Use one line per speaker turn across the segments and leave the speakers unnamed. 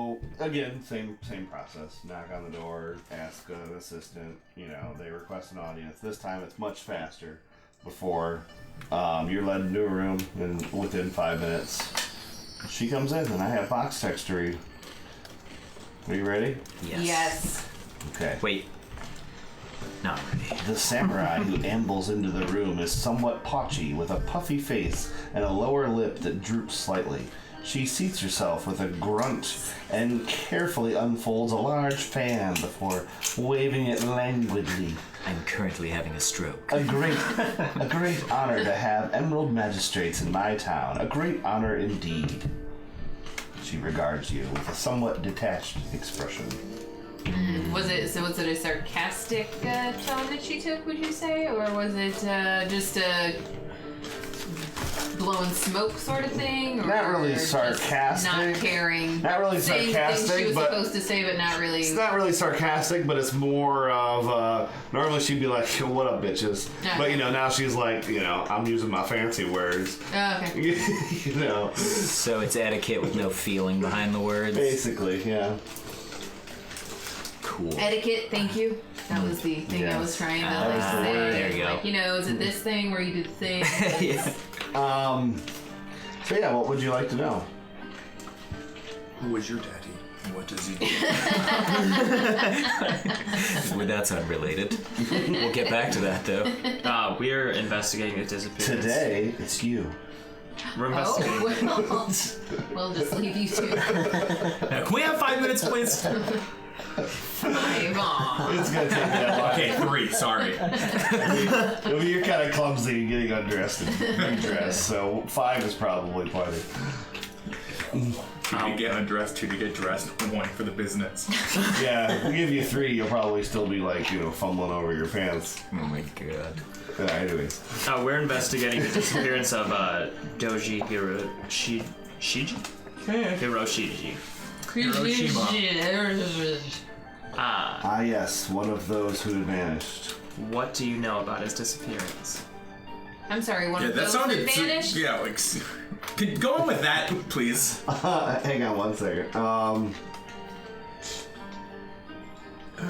So again, same process. Knock on the door, ask an assistant. They request an audience. This time it's much faster. Before you're led into a room, and within 5 minutes, she comes in, and I have box text to read. Are you ready?
Yes.
Okay.
Wait. Not ready.
The samurai who ambles into the room is somewhat pauchy, with a puffy face and a lower lip that droops slightly. She seats herself with a grunt and carefully unfolds a large fan before waving it languidly.
I'm currently having a stroke.
A great honor to have emerald magistrates in my town. A great honor indeed. She regards you with a somewhat detached expression.
Was it a sarcastic tone that she took, would you say? Or was it just a blowing smoke sort of thing? Or
not really sarcastic.
Not caring.
Not really
saying
sarcastic,
things she was
but
supposed to say, but not really.
It's not really sarcastic, but it's more of normally she'd be like, "What up, bitches?"
Okay.
But now she's like, I'm using my fancy words.
Oh, okay.
So it's etiquette with no feeling behind the words.
Basically, yeah.
Cool.
Etiquette, thank you. That was the thing I was trying to say.
There you go.
Like, is it this thing where you do the thing?
Yeah.
So yeah, what would you like to know?
Who was your daddy? And what does he do?
Well, that's unrelated. We'll get back to that, though.
We're investigating a disappearance.
Today, it's you.
We're investigating.
Oh, we'll just leave you two.
Now, can we have 5 minutes, please?
5 on.
It's gonna take that long.
Okay, 3, sorry.
You're kind of clumsy getting undressed and redressed, so 5 is probably plenty.
2 to get undressed, 2 to get dressed, 1 for the business.
Yeah, if we give you 3, you'll probably still be fumbling over your pants.
Oh my god.
Anyways.
We're investigating the disappearance of Doji Hiroshiji.
Yes, one of those who had vanished.
What do you know about his disappearance?
I'm sorry, one of
that
those
sounded
that vanished?
go on with that, please.
Hang on one second.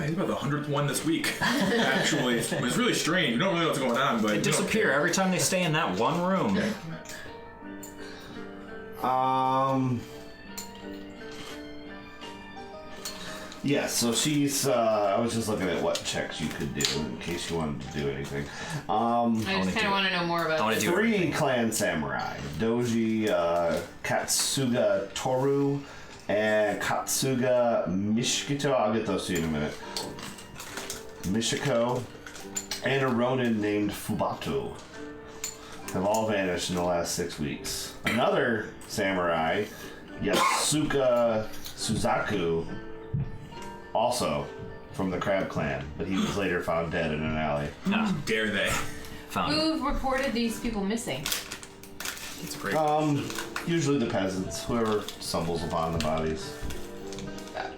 He's about the 100th one this week. Actually, it's really strange. We don't really know what's going on, but
They disappear every time they stay in that one room.
Yeah, so she's, I was just looking at what checks you could do in case you wanted to do anything.
I just kind of want to know more about this.
3 clan samurai. Doji, Katsuga Toru, and Katsuga Mishikito. I'll get those to you in a minute. Mishiko, and a ronin named Fubato have all vanished in the last 6 weeks. Another samurai, Yasuka Suzaku, also from the Crab Clan, but he was later found dead in an alley.
How dare they?
Found.
Who reported these people missing?
It's great.
Usually the peasants, whoever stumbles upon the bodies.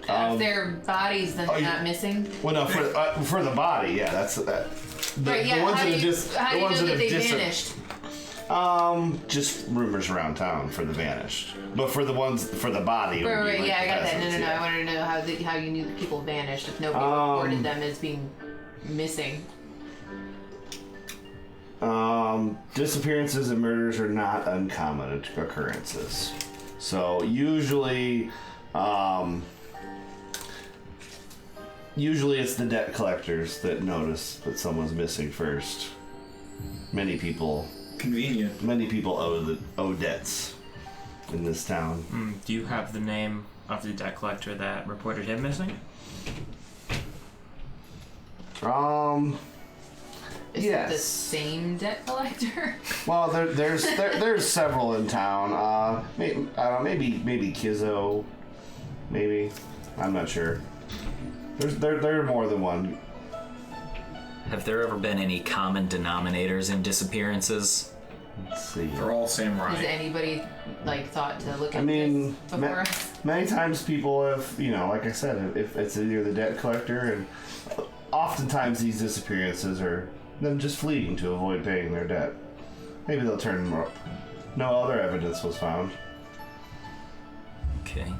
If they're bodies, then they're not missing?
Well, no, for the body, yeah, that's that.
Right, yeah, how do you know that they vanished?
Just rumors around town for the vanished, but for the body. It would be
Right,
like
yeah, I got that.
peasants,
No, I wanted to know how you knew the people vanished if nobody reported them as being missing.
Disappearances and murders are not uncommon occurrences. So usually it's the debt collectors that notice that someone's missing first. Many people
Convenient.
owe debts in this town.
Do you have the name of the debt collector that reported him missing?
Is
yes.
it the same debt collector?
Well, there's several in town. Maybe Kizzo, maybe. I'm not sure. There are more than one.
Have there ever been any common denominators in disappearances?
Let's see.
They're all samurai.
Has anybody thought to look at
this
before us?
Many times people have, like I said, if it's either the debt collector, and oftentimes these disappearances are them just fleeing to avoid paying their debt. Maybe they'll turn more. No other evidence was found.
Okay.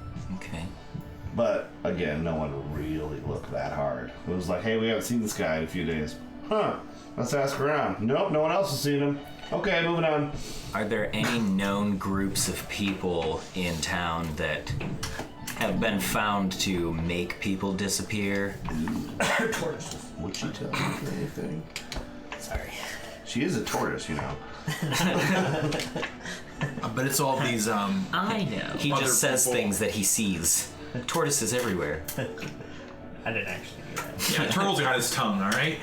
But again, no one really looked that hard. It was like, hey, we haven't seen this guy in a few days. Huh, let's ask around. Nope, no one else has seen him. Okay, moving on.
Are there any known groups of people in town that have been found to make people disappear?
Would she tell me anything?
Sorry.
She is a tortoise, you know.
But it's all these
I know.
He
Other
just says
people.
things that he sees. Tortoises everywhere.
I didn't actually do that.
yeah, turtles got his tongue, all right?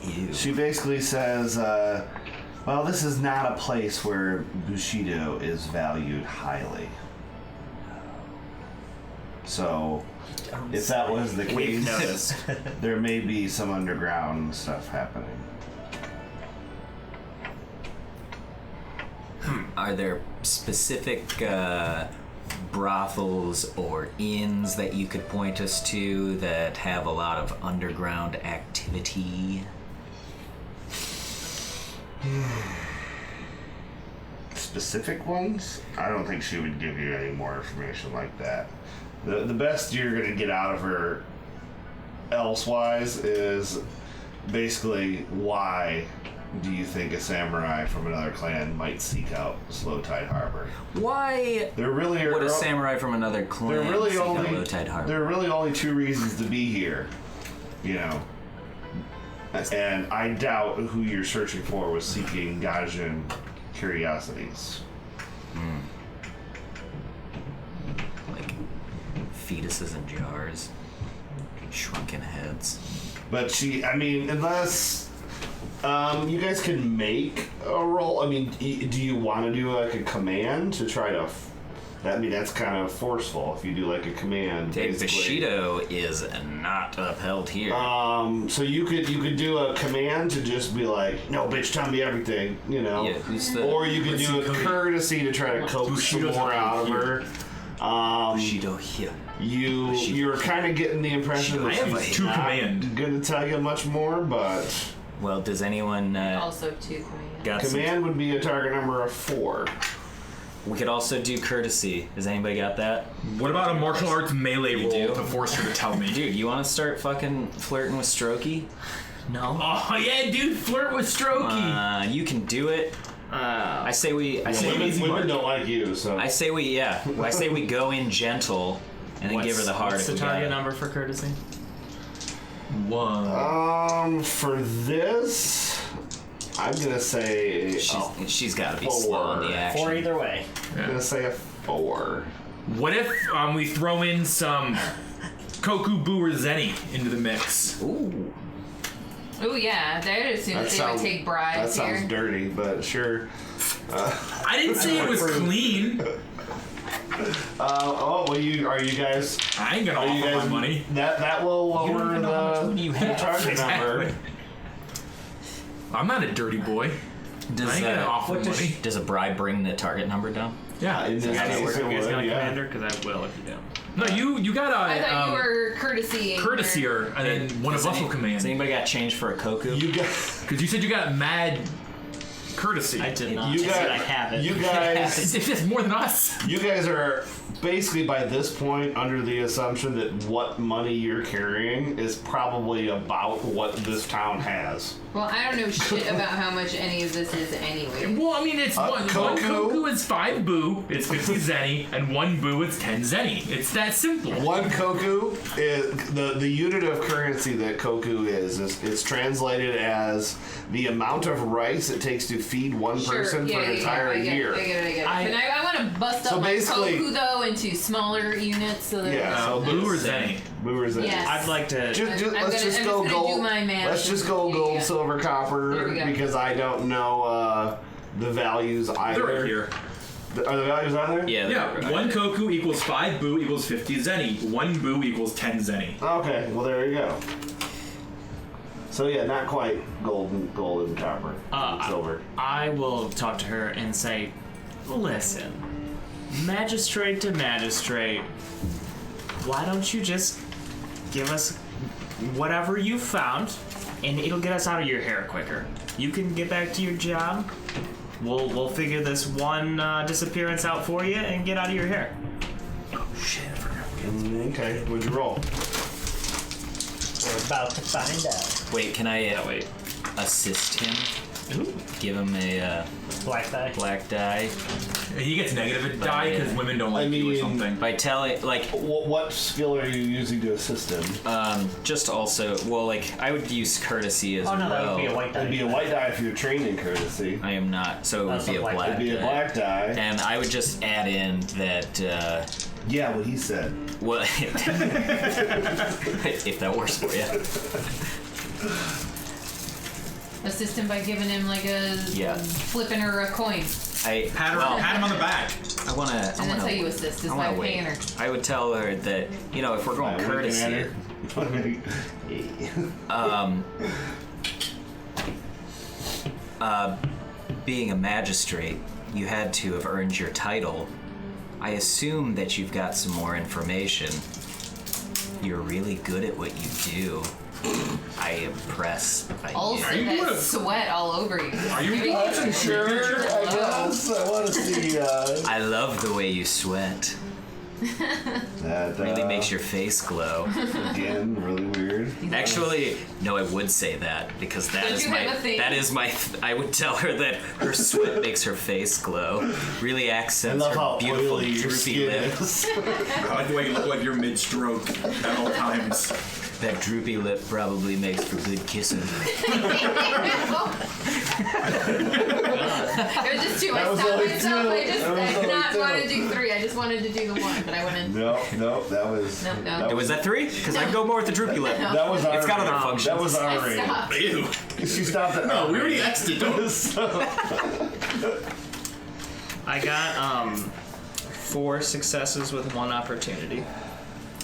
Ew.
She basically says, well, this is not a place where Bushido is valued highly. So, if that was the
We've
case,
noticed.
there may be some underground stuff happening.
Are there specific brothels or inns that you could point us to that have a lot of underground activity?
Specific ones? I don't think she would give you any more information like that. The best you're going to get out of her elsewise is basically why do you think a samurai from another clan might seek out Slow Tide Harbor?
Why
There really are
would a samurai from another clan
there really
seek out
only
Low Tide Harbor?
there are really only two reasons to be here, you know. And I doubt who you're searching for was seeking Gaijin curiosities.
Like fetuses in jars, shrunken heads.
But I mean, unless you guys can make a roll. I mean, do you want to do like a command to try to? That's kind of forceful if you do like a command. basically.
Bushido is not upheld here.
So you could do a command to just be like, no, bitch, tell me everything, you know.
Yeah, who's the-
or you could do a courtesy to try to coax some
Bushido's
more
not
out of her.
Bushido here.
You're kind of getting the impression that
I have
she's
two
not
command.
gonna tell you much more, but
Well, does anyone
Also 2 commands.
got some?
command would be a target number of 4.
We could also do courtesy. Has anybody got that?
What about a martial arts melee roll
do?
to force her to tell me?
Dude, you want to start fucking flirting with Strokey?
No.
Oh yeah, dude, flirt with Strokey.
You can do it. I say we
Women don't like you, so
I say we go in gentle and then give her the heart.
What's
if
the
we got
target
it.
number for courtesy?
1.
for this, I'm gonna say
She's got to be
4.
slow in the action.
4 either way.
I'm gonna say a 4.
What if we throw in some Koku Bu or Zenny into the mix?
Ooh.
Oh yeah, they'd assume that they would take
That
bribes
sounds
here.
dirty, but sure.
I didn't say it was clean.
Well, are you guys?
I ain't gonna
Are you
offer
guys
my money.
That will lower
even know how much money
the
you have.
target number.
I'm not a dirty boy.
Does,
I ain't gonna offer
what
money.
does a bribe bring the target number down?
Yeah.
In this
You guys,
case, it
you guys
would,
got a
yeah.
commander? Because I will if you don't.
No, you got
I thought you
a
were courtesy.
courtesier, and then one of us will
Has
command.
anybody got change for a Koku?
You got.
Because you said you got mad courtesy.
I did not.
You
I said
guys.
I have it.
You guys.
It's just more than us.
You guys are basically by this point under the assumption that what money you're carrying is probably about what this town has.
Well, I don't know shit about how much any of this is anyway.
Well, I mean, it's one
Koku?
Koku is 5 Bu, it's 50 Zenny, and 1 Bu is 10 Zenny. It's that simple.
One koku is the unit of currency that koku is translated as the amount of rice it takes to feed one person for an entire year.
I get it. And I want to bust
So
up my
basically-
Koku though into smaller units so that
Yeah, so
Bu or Zenny?
Movers in.
Yes.
I'd like to.
Let's just go
gonna
gold.
do my math.
Let's just go
Yeah,
gold,
yeah.
silver,
There
copper
we go.
because I don't know the values either.
They're right here.
Are the values on there?
Yeah.
Yeah,
they're-
1 Koku equals 5 Bu equals 50 Zenny. 1 Bu equals 10 Zenny.
Okay, well there you go. So yeah, not quite gold and copper, and silver.
I will talk to her and say, listen, magistrate to magistrate, why don't you just give us whatever you found and it'll get us out of your hair quicker. You can get back to your job. We'll figure this one disappearance out for you and get out of your hair.
Shit.
Okay, what'd you roll?
We're about to find out.
Wait, can I assist him?
Ooh.
Give him a
Black die.
black die
He gets negative die because women don't like you or something.
by telling
What skill are you using to assist him?
just also I would use courtesy as
Oh no, that
well.
would be a white die.
It'd be a white die if you're trained in courtesy.
I am not, so it would be a
black
black
It'd be a
die.
black die.
And I would just add in that
Yeah, what he said.
well if that works for you.
Assist him by giving him like a flipping her a coin.
Pat him on the back.
I wanna
And that's how you assist, is
I
by
wanna
paying
wait.
her.
I would tell her that, if we're going courtesy, being a magistrate, you had to have earned your title. I assume that you've got some more information. You're really good at what you do. I impress by
Also
you.
has sweat all over you.
Are you
Sure, I guess. I want to see.
I love the way you sweat.
That
Really makes your face glow.
again really weird.
Actually, no, I would say that because that
Don't
is
you
my
have a thing?
I would tell her that her sweat makes her face glow. Really
I
accents
love
her
how
beautiful
oily your
droopy
skin
lip.
is.
I like the way you look like you're mid-stroke at all times.
That droopy lip probably makes for good kissing.
It was just two. I
That was
stopped
only
myself.
two.
I
That was
did
only
not
two.
want to do 3. I just wanted to do the 1, but I went in.
No, that was.
No.
That
Was that 3? Because I'd go more with the droopy lip.
That was our.
It's got other
rating.
functions.
That was our
I
rating.
stopped.
Ew.
She stopped at.
No,
our
we already
rating.
X'd it. Don't.
So-
I got 4 successes with 1 opportunity.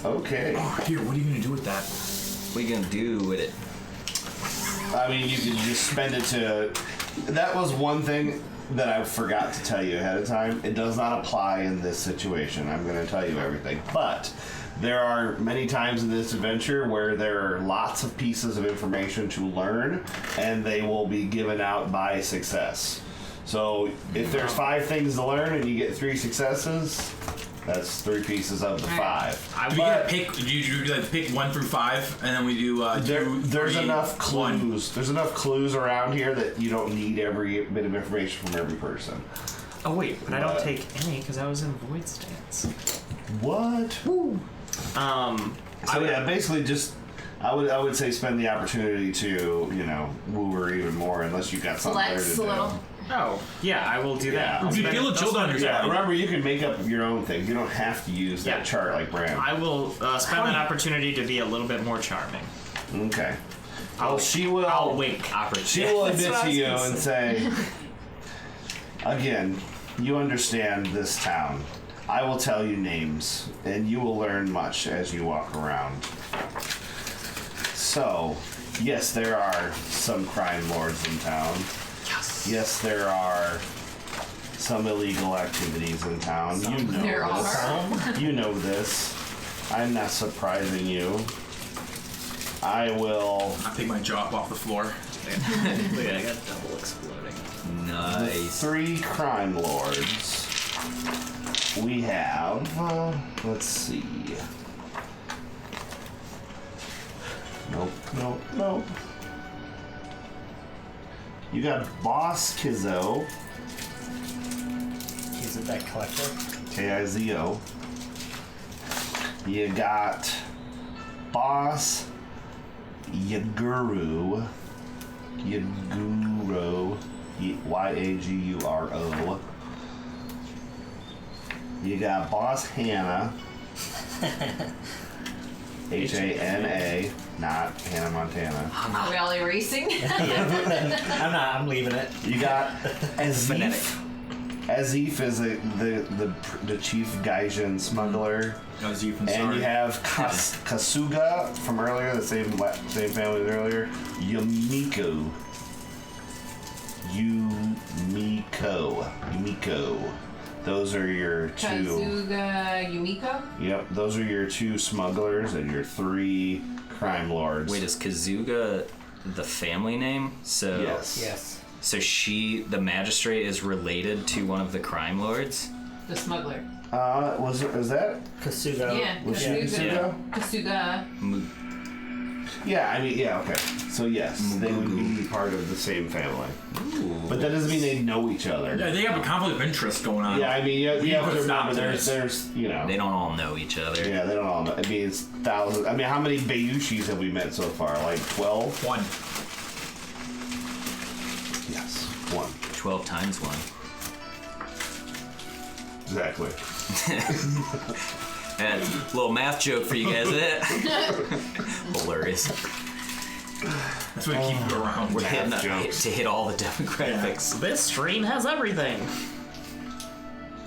Okay.
Here, what are you gonna do with that?
What are you gonna do with it?
I mean, you could just spend it to. That was one thing that I forgot to tell you ahead of time. It does not apply in this situation. I'm going to tell you everything. But there are many times in this adventure where there are lots of pieces of information to learn, and they will be given out by success. So if there's 5 things to learn and you get 3 successes, that's 3 pieces of the 5.
Do we get to pick? Do you like pick 1 through 5, and then we do
There's
3,
enough
1.
clues. There's enough clues around here that you don't need every bit of information from every person.
Oh wait, but I don't
But-
take any because I was in void stance.
What? So yeah, basically just I would say spend the opportunity to woo her even more unless you got something there to
Flex
do.
a little.
Oh yeah, I will do that.
Yeah.
I'll
You
spend-
feel a
I'll
chill
spend-
down your
Yeah,
spine.
remember you can make up your own things. You don't have to use that
Yeah.
chart like Bram.
I will spend that opportunity to be a little bit more charming.
Okay. Well, she will.
I'll wink opportunity.
She will
That's
admit
what I
to
was
you
gonna
and
say.
say, again, you understand this town. I will tell you names, and you will learn much as you walk around. So, yes, there are some crime lords in town. Yes, there are some illegal activities in town. You know
There
this.
are.
You know this. I'm not surprising you. I will.
I take my jaw up off the floor.
Look, I got double exploding.
Nice.
3 crime lords. We have. Let's see. Nope. You got Boss Kizzo,
He's a debt collector.
Kizo. You got Boss Yaguro, Yaguro, Yaguro. You got Boss Hannah, Hana, not Hannah Montana.
Are we all erasing?
I'm not. I'm leaving it.
You got
Phonetic.
Azif. Azif is the chief Gaijin smuggler.
As you can
And you have Kasuga from earlier, the same family as earlier. Yumiko. Those are your 2.
Kazuga Yumiko?
Yep, those are your 2 smugglers and your 3 crime lords.
Wait, is Kazuga the family name? So
Yes.
Yes.
So the magistrate, is related to one of the crime lords?
The smuggler.
is that?
Kasuga.
Yeah,
Was she
Kasuga.
Kasuga?
Kasuga.
Yeah, I mean, yeah, okay. So yes, they would be part of the same family.
Ooh.
But that doesn't mean they know each other.
Yeah, they have a conflict of interest going on.
Yeah, I mean, you have
put
to
a stop
remember
to
there's, you know.
They don't all know each other.
Yeah, they don't all know. I mean, it's thousands. I mean, how many Bayushis have we met so far? Like 12?
1.
Yes, 1.
12 times 1.
Exactly.
That's a little math joke for you guys, isn't it? Hilarious.
That's what keep you around.
We're hitting
Math jokes.
to hit all the demographics.
This stream has everything.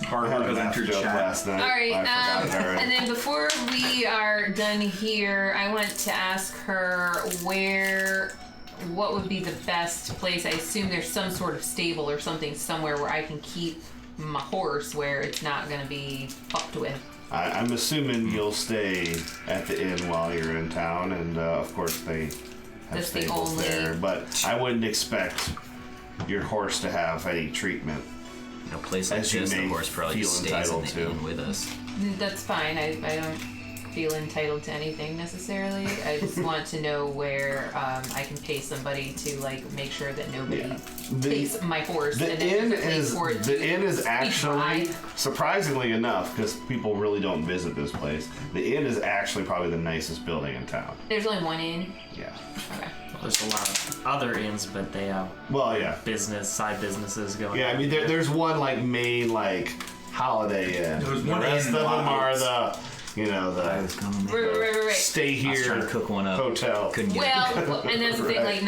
I had
Hard
a
work
math
has entered
joke
chat.
last night.
All right,
I forgot it already.
and then before we are done here, I want to ask her what would be the best place. I assume there's some sort of stable or something somewhere where I can keep my horse where it's not going to be fucked with.
I'm assuming you'll stay at the inn while you're in town, and of course they have
That's the
stables
only-
there. But I wouldn't expect your horse to have any treatment.
In a place like
As you
this, the
may
horse probably
feel
just stays in
entitled
the
to.
inn with us.
That's fine. I don't feel entitled to anything necessarily. I just want to know where I can pay somebody to make sure that nobody
Yeah.
takes my horse.
The
and then
inn
there's a place
is
for it to be
actually
dry.
surprisingly enough, because people really don't visit this place. The inn is actually probably the nicest building in town.
There's only one inn.
Yeah.
Okay.
Well, there's a lot of other inns, but they have
Well, yeah.
side businesses going
Yeah,
on.
I mean, there's one main Holiday Inn.
There's
The
one
rest
inn
of
in
them are
Lodge.
I was gonna make
Right.
stay
I was
here
trying to cook one up.
hotel.
Couldn't get it.
Well, and that's the thing,
Right.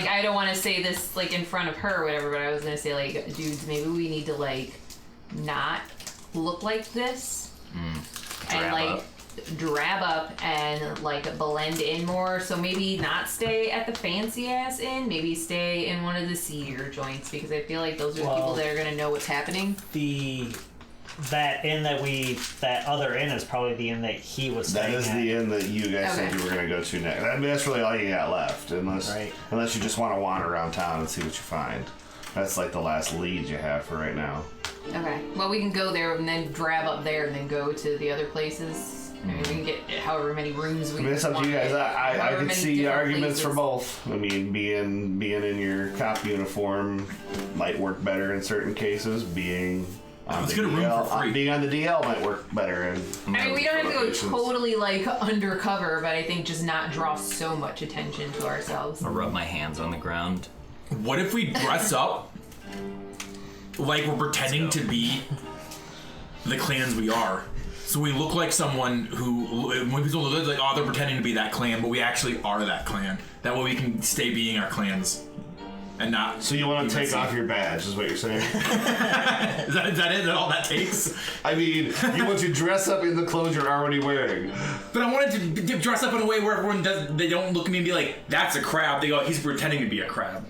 I don't want to say this in front of her or whatever, but I was gonna say dudes, maybe we need to not look like this
Drab
and
up.
drab up and blend in more. So maybe not stay at the fancy ass inn, maybe stay in one of the seedier joints, because I feel like those are the people that are gonna know what's happening.
That other inn is probably the inn that he was
That
staying
is
at.
the inn that you guys said
Okay.
you were going to go to next. I mean, that's really all you got left, unless you just want to wander around town and see what you find. That's the last lead you have for right now.
Okay. Well, we can go there and then drab up there and then go to the other places. I mean, we can get however many rooms we
I mean, it's up to you guys. I
However
can
many
see
different
arguments for
places.
both. I mean, being in your cop uniform might work better in certain cases. Being on
Let's
the
get a room
DL,
for free.
being on the DL might work better.
I mean, we don't have to go
locations.
totally undercover, but I think just not draw so much attention to ourselves.
I rub my hands on the ground.
What if we dress up like we're pretending to be the clans we are? So we look like someone who, when people look they're pretending to be that clan, but we actually are that clan. That way we can stay being our clans. And not.
So you want to
be
take
messy.
off your badge, is what you're saying?
Is that it? Is that all that takes?
I mean, you want to dress up in the clothes you're already wearing.
But I wanted to dress up in a way where everyone they don't look at me and be like, that's a crab. They go, he's pretending to be a crab.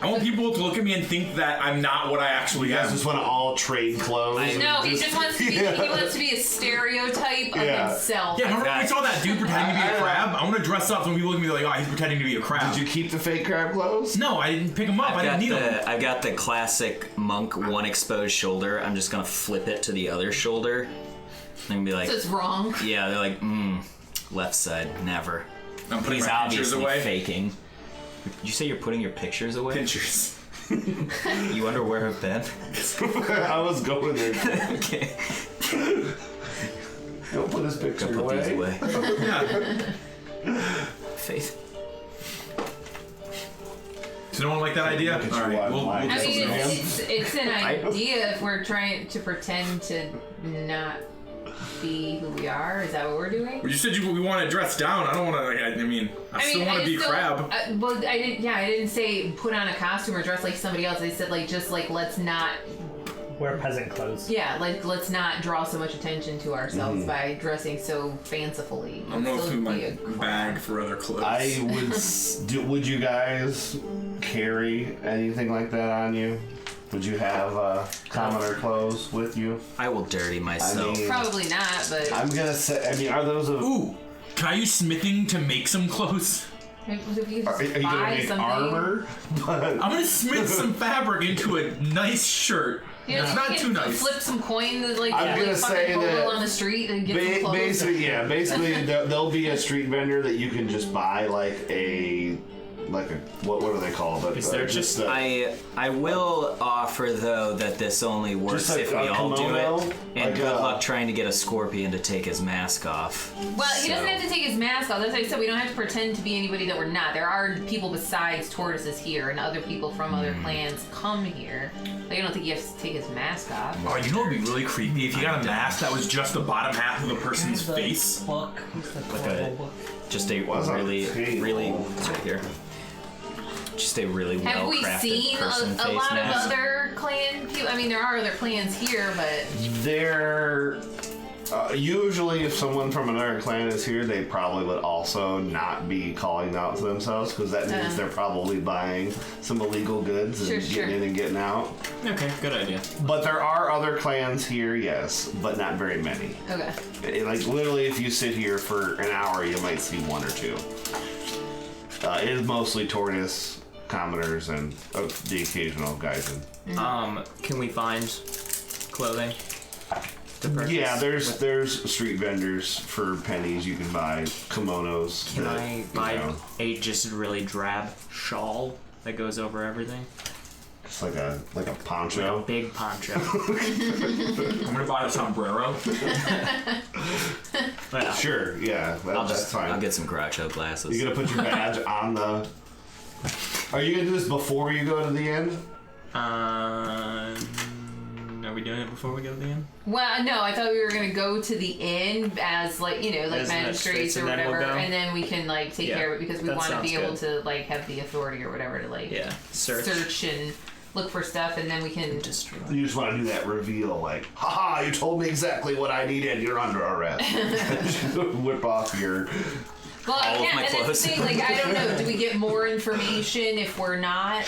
I want people to look at me and think that I'm not what I actually
You guys
am.
just want to all trade clothes.
No, he just wants to be.
Yeah.
He wants to be a stereotype of
Yeah.
himself.
Yeah, remember when we saw that dude pretending to be a crab? I want to dress up so when people look at me they're like, oh, he's pretending to be a crab.
Did you keep the fake crab clothes?
No, I didn't pick him up. I didn't need him.
I've got the classic monk one exposed shoulder. I'm just gonna flip it to the other shoulder and be like,
So it's wrong.
yeah. They're like, left side, never.
I'm putting
He's
my pictures
obviously
away.
faking. Did you say you're putting your pictures away?
Pictures.
You wonder where I've been?
I was going there.
Okay.
Don't put his picture
Put
away.
these away.
Yeah.
Faith.
Does no one like that idea?
Look at
All
you,
right, we'll
I'm
I
lying.
mean,
This
it's an idea if we're trying to pretend to not be who we are. Is that what we're doing?
You said we want to dress down. I don't want to. I still want to be crab.
Well, I didn't. Yeah, I didn't say put on a costume or dress like somebody else. I said let's not.
Wear peasant clothes.
Yeah, let's not draw so much attention to ourselves by dressing so fancifully.
I don't know
Let's
if
still
my
be a crowd.
bag for other clothes.
I would. Would you guys carry anything like that on you? Would you have commoner clothes with you?
I will dirty myself.
I mean,
Probably not, but
I'm gonna say. I mean, are those?
Ooh, can I use smithing to make some clothes?
maybe if you
Are
just
you gonna
buy
make
something.
armor? But
I'm gonna smith some fabric into a nice shirt
You know,
It's
so
not
we
too
can
nice.
Flip some coins, like
I'm gonna
fucking
say
hobo
that
on the street and get some clothes.
Basically, there'll be a street vendor that you can just buy like a what do they call it?
Is there just
I will offer though that this only works
Just
if we all do
kimono,
it. And
like
good
a-
luck trying to get a scorpion to take his mask off.
Well, he doesn't
So-
have to take his mask off. That's why I said we don't have to pretend to be anybody that we're not. There are people besides tortoises here, and other people from other clans come here. Like, I don't think he has to take his mask off.
Oh, you know what would be really creepy if you got a mask that was just the bottom half of the person's face.
Book.
Like a, just a
What's on
really,
the table?
really, it's right here. Just a really
Have we
well-crafted
seen
person
a
face
lot
mask.
of other clan people? I mean, there are other clans here, but
They're usually if someone from another clan is here, they probably would also not be calling out to themselves because that means they're probably buying some illegal goods and
Sure.
getting in and getting out.
Okay, good idea.
But there are other clans here, yes, but not very many.
okay.
Like literally, if you sit here for an hour, you might see one or two. It is mostly tortoise, commoners, and the occasional guys.
Can we find clothing to purchase?
Yeah, there's street vendors for pennies. You can buy kimonos.
Can
that,
I
you
buy
know,
a just really drab shawl that goes over everything?
it's like a
Like a
poncho.
big poncho.
I'm gonna buy a sombrero.
Well,
Sure, yeah, that's fine.
I'll get some Groucho glasses.
You're gonna put your badge on the. Are you gonna do this before you go to the end?
are we doing it before we go to the end?
Well, no, I thought we were gonna go to the inn as like
As
magistrates or
and then we'll
whatever,
go?
and then we can like take
Yeah,
care of it because we
that
want to
sounds
be able
good.
to like have the authority or whatever to like
Yeah, search.
and look for stuff, and then we can.
Destroy.
You just want to do that reveal, like, haha, you told me exactly what I needed. You're under arrest. Whip off your.
Well,
all of
yeah,
my
and that's the
clothes.
thing. Like, I don't know. Do we get more information if we're not?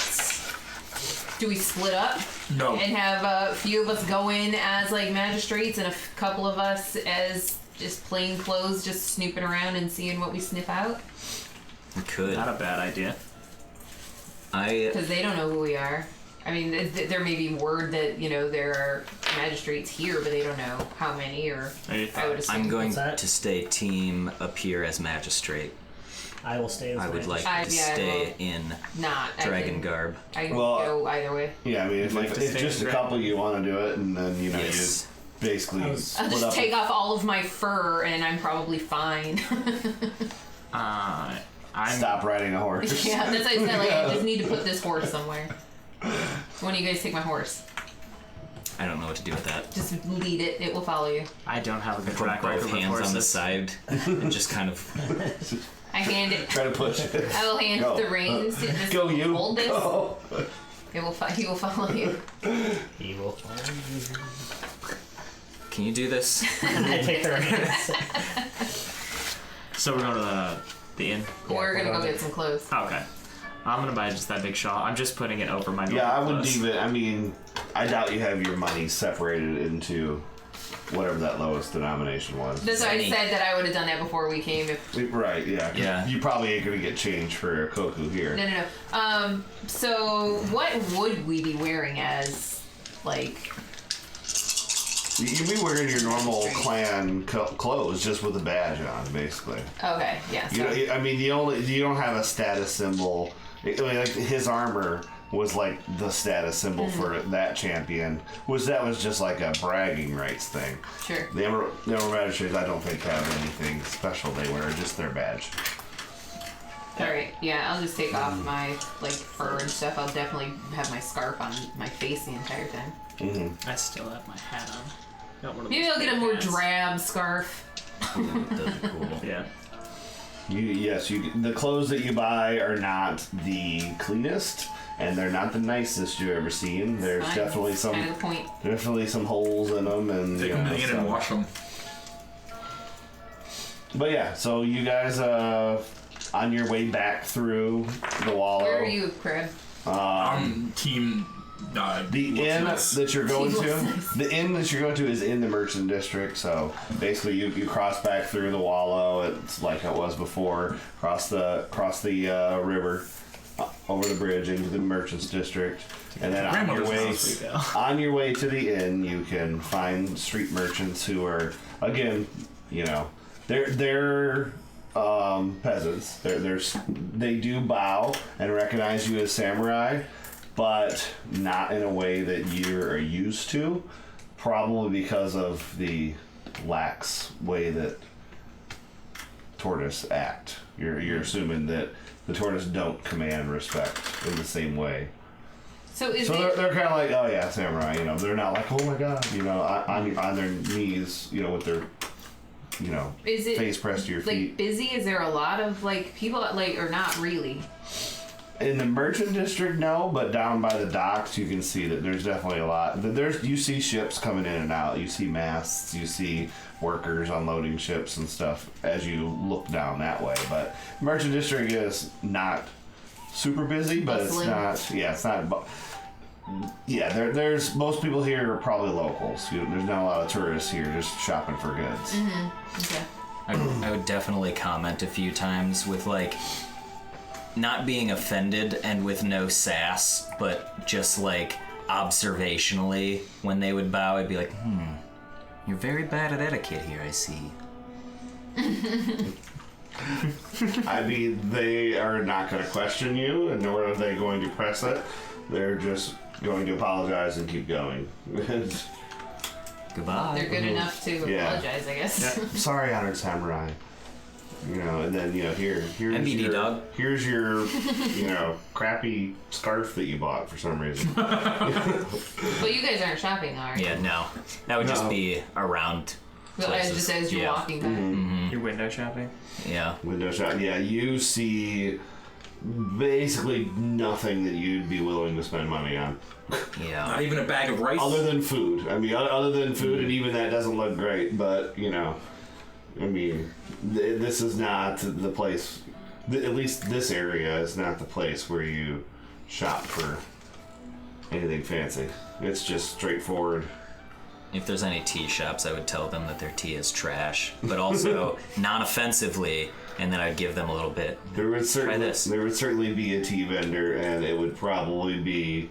Do we split up
No.
and have a few of us go in as like magistrates and a couple of us as just plain clothes, just snooping around and seeing what we sniff out?
We could.
Not a bad idea.
Because they don't know who we are. I mean, there may be word that there are magistrates here, but they don't know how many. Or I would assume.
I'm going
What's that?
to stay team appear as magistrate.
I will stay as
I would like
magistrate.
to
yeah, I
stay
will.
in
not I
dragon
can-
garb.
I can
Well,
go either way.
Yeah, I mean, if,
Like to
if
stay
just
in
a couple you want to do it, and then,
Yes.
you basically
I was-
I'll
split
just
up.
take off all of my fur, and I'm probably fine.
I'm
Stop riding a horse.
Yeah, that's what I said. Like, I just need to put this horse somewhere. When you guys take my horse,
I don't know what to do with that.
just lead it. It will follow you.
I don't have a good
Put
track record
both
with
hands on the
horses.
side and just kind of.
I hand it.
Try to push it.
I will hand
Go.
the reins to this.
Go, you.
Hold this.
Go.
It will. He will follow you.
He will follow you.
Can you do this?
I take the reins.
So we're going to the inn.
We're gonna go
okay.
get some clothes.
Okay. I'm gonna buy just that big shawl. I'm just putting it over my.
Yeah, I would
normal clothes.
leave it. I mean, I doubt you have your money separated into whatever that lowest denomination was.
That's why I
Penny.
said that I would have done that before we came. If
Right, yeah. 'cause
Yeah.
You probably ain't gonna get change for a Koku here.
no. So what would we be wearing as, like?
You'd be wearing your normal clan clothes just with a badge on, basically.
Okay, yeah.
You
So,
know, I mean, you don't have a status symbol. I mean, like his armor was like the status symbol for that champion, which that was just like a bragging rights thing.
sure.
The Emerald Magistrates, I don't think have anything special they wear, just their badge.
All right. Yeah, I'll just take off my like fur and stuff. I'll definitely have my scarf on my face the entire time.
I still have my hat on. Got one of
Maybe
those
I'll get a
big
more
hats.
drab scarf.
Those are cool.
Yeah.
The clothes that you buy are not the cleanest, and they're not the nicest you've ever seen. There's
Fine.
definitely
That's
some
kind of the point.
holes in them, and
Take them to the inn and wash them.
But yeah, so you guys on your way back through the wallow.
Where are you, Crab?
I'm team.
The
what's
inn
this?
that you're going
What's
to,
this?
the inn that you're going to is in the merchant district. So basically, you cross back through the wallow. It's like it was before. Cross the river, over the bridge into the Merchants District, and then
Grandmother's
on your way to the inn, you can find street merchants who are, again, they're peasants. They do bow and recognize you as samurai, but not in a way that you're used to, probably because of the lax way that tortoise act. You're assuming that the tortoise don't command respect in the same way.
So
they're kind of like, oh yeah, samurai. They're not like, oh my god, on their knees, with their,
is it
face pressed to your feet.
Like busy? Is there a lot of people or not really?
In the merchant district, no, but down by the docks, you can see that there's definitely a lot. You see ships coming in and out. You see masts. You see workers unloading ships and stuff as you look down that way. But merchant district is not super busy, but
Bustling.
it's not. Yeah, it's not. Yeah, there's most people here are probably locals. There's not a lot of tourists here just shopping for goods.
Mm-hmm. Okay.
I would definitely comment a few times with not being offended and with no sass, but just observationally when they would bow, I'd be like, you're very bad at etiquette here, I see.
I mean, they are not going to question you, and nor are they going to press it. They're just going to apologize and keep going.
Goodbye.
They're good enough to apologize, I guess.
Sorry, honored samurai. And then here's
MBD
your
dog.
Here's your crappy scarf that you bought for some reason.
But you guys aren't shopping, are you?
Yeah, no. That would just be around.
Well, just as you're walking by.
Mm-hmm.
You're window shopping?
Yeah.
Window shop. Yeah, you see basically nothing that you'd be willing to spend money on.
Yeah.
Not even a bag of rice.
Other than food. I mean, other than food, and even that doesn't look great. But I mean, this is not the place. At least this area is not the place where you shop for anything fancy. It's just straightforward.
If there's any tea shops, I would tell them that their tea is trash, but also non-offensively, and then I'd give them a little bit.
There would
Try this.
certainly be a tea vendor, and it would probably be,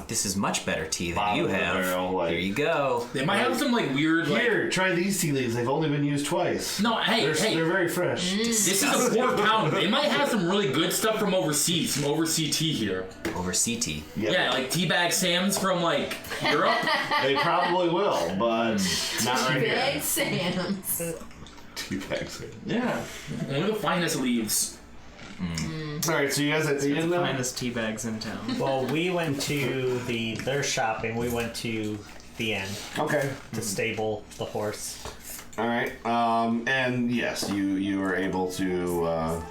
This is much better tea than
bottom
you
of the
have.
barrel,
Here you go.
They might have some weird
Here, try these tea leaves. They've only been used twice.
No, hey,
They're very fresh.
This is a £4. They might have some really good stuff from overseas, some overseas tea here.
Oversea tea.
Yep.
Yeah, Teabag Sam's from Europe.
They probably will, but not right here.
Big Sam's.
Teabag Sam.
Yeah, one of the finest leaves.
All right, so you guys at the
It's
end
the
now?
finest tea bags in town.
Well, we went to their shopping. We went to the inn
Okay.
to stable the horse.
All right. And yes, you were able to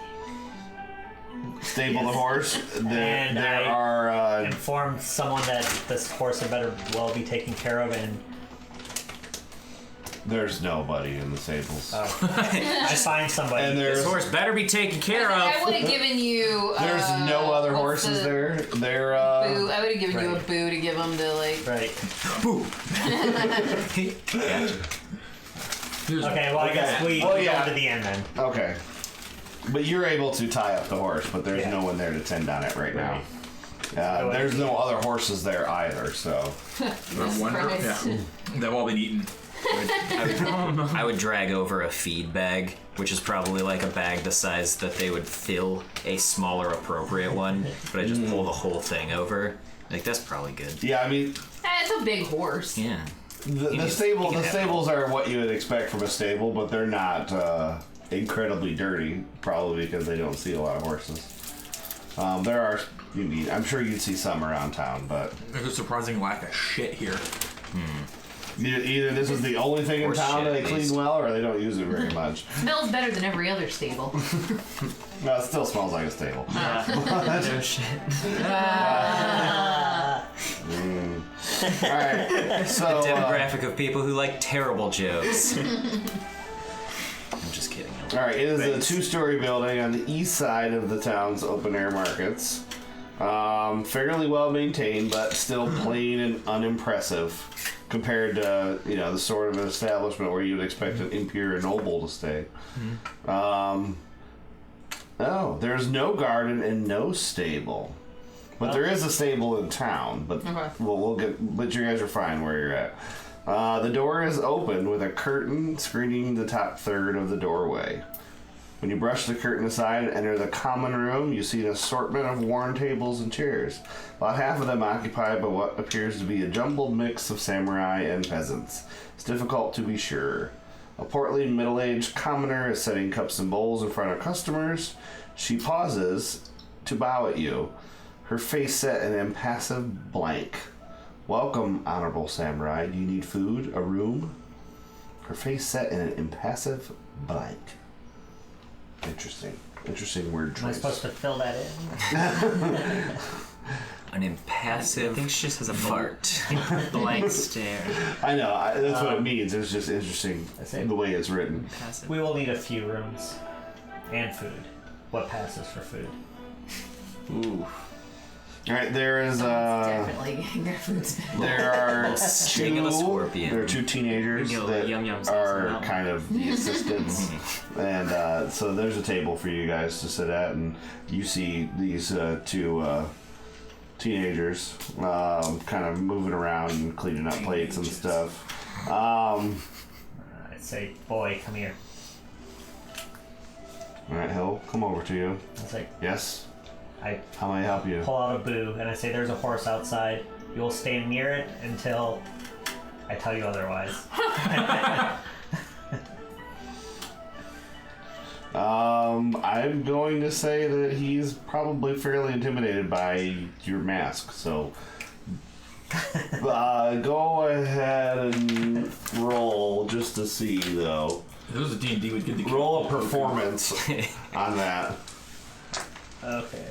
stable the horse. There
I
are.
Informed someone that this horse had better well be taken care of, and
There's nobody in the stables.
I find somebody.
And
This
there's
horse better be taken care of.
I would have given you.
there's no other
what's
horses
the
there. They're
Boo. I would have given you a
Right.
boo to give them to
Right.
Gotcha.
Okay, well, I guess we
Well,
go
yeah.
to the end then.
okay. But you're able to tie up the horse, but there's
Yeah.
no one there to tend on it right now.
Right.
There's no other horses there either, so.
I wonder.
Christ.
Yeah, they've all been eaten.
I would drag over a feed bag, which is probably a bag the size that they would fill a smaller appropriate one, but I just pull the whole thing over. That's probably good.
Yeah, I mean,
It's a big horse.
Yeah.
the
can
stables are what you would expect from a stable, but they're not incredibly dirty, probably because they don't see a lot of horses. There are, I'm sure you'd see some around town, but
There's a surprising lack of shit here.
either this is the only thing in
Horse
town
shit,
that they clean
please.
well, or they don't use it very much.
Smells better than every other stable.
No, it still smells like a stable.
No shit.
All right, so
Demographic of people who like terrible jokes. I'm just kidding.
all right, it is a two-story building on the east side of the town's open-air markets. Fairly well maintained, but still plain and unimpressive compared to the sort of establishment where you'd expect an imperial noble to stay. Oh, there's no garden and no stable. But there is a stable in town, but but you guys are fine where you're at. The door is open with a curtain screening the top third of the doorway. When you brush the curtain aside and enter the common room, you see an assortment of worn tables and chairs. About half of them occupied by what appears to be a jumbled mix of samurai and peasants. It's difficult to be sure. A portly, middle-aged commoner is setting cups and bowls in front of customers. She pauses to bow at you, her face set in an impassive blank. Welcome, honorable samurai. Do you need food? A room? Her face set in an impassive blank. Interesting word choice.
Am I supposed to fill that in?
An impassive
I think she just has a
fart.
blank stare.
I know, that's what it means. It's just interesting the way it's written.
Passive.
We will need a few rooms and food. What passes for food?
Ooh. All right, there is
Definitely getting their food spent.
there are
Sting of a scorpion.
There are two teenagers
Yo,
that
yum yum sauce
are
on that
kind of the assistants, and so there's a table for you guys to sit at, and you see these two teenagers kind of moving around and cleaning up plates and stuff.
I'd say, boy, come here.
All right, he'll come over to you.
I say,
Yes.
I
How may I help you?
pull out a boo and I say, there's a horse outside. You will stand near it until I tell you otherwise.
I'm going to say that he's probably fairly intimidated by your mask, so go ahead and roll just to see, though.
If it was a D&D, we'd get the
Roll a performance on that,
Okay.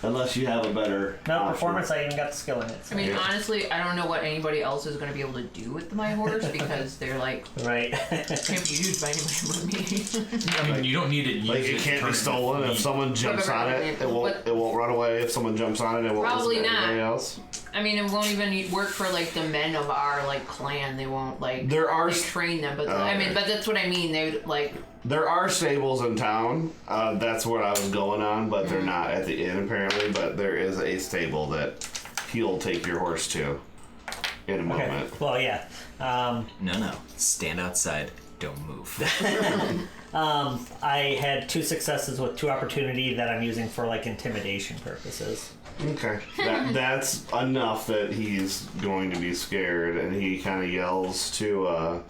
unless you have a better
No,
option.
performance, I even got the skill in it. So.
I mean, honestly, I don't know what anybody else is going to be able to do with my horse because they're like
Right.
can't be used by anybody but me.
I mean, you don't need it.
Like, it can't be stolen. If someone jumps on it, it won't run away. If someone jumps on it, it won't
Probably
listen to
not.
anybody else.
I mean, it won't even work for like the men of our like clan. They won't like.
There are
they train them, but
Oh,
I mean,
okay.
but that's what I mean. They like.
There are stables in town. That's what I was going on, but they're not at the inn apparently. But there is a stable that he'll take your horse to in a
Okay.
moment.
Well, yeah.
No. Stand outside. Don't move.
I had 2 successes with 2 opportunity that I'm using for like intimidation purposes.
Okay. That's enough that he's going to be scared, and he kind of yells to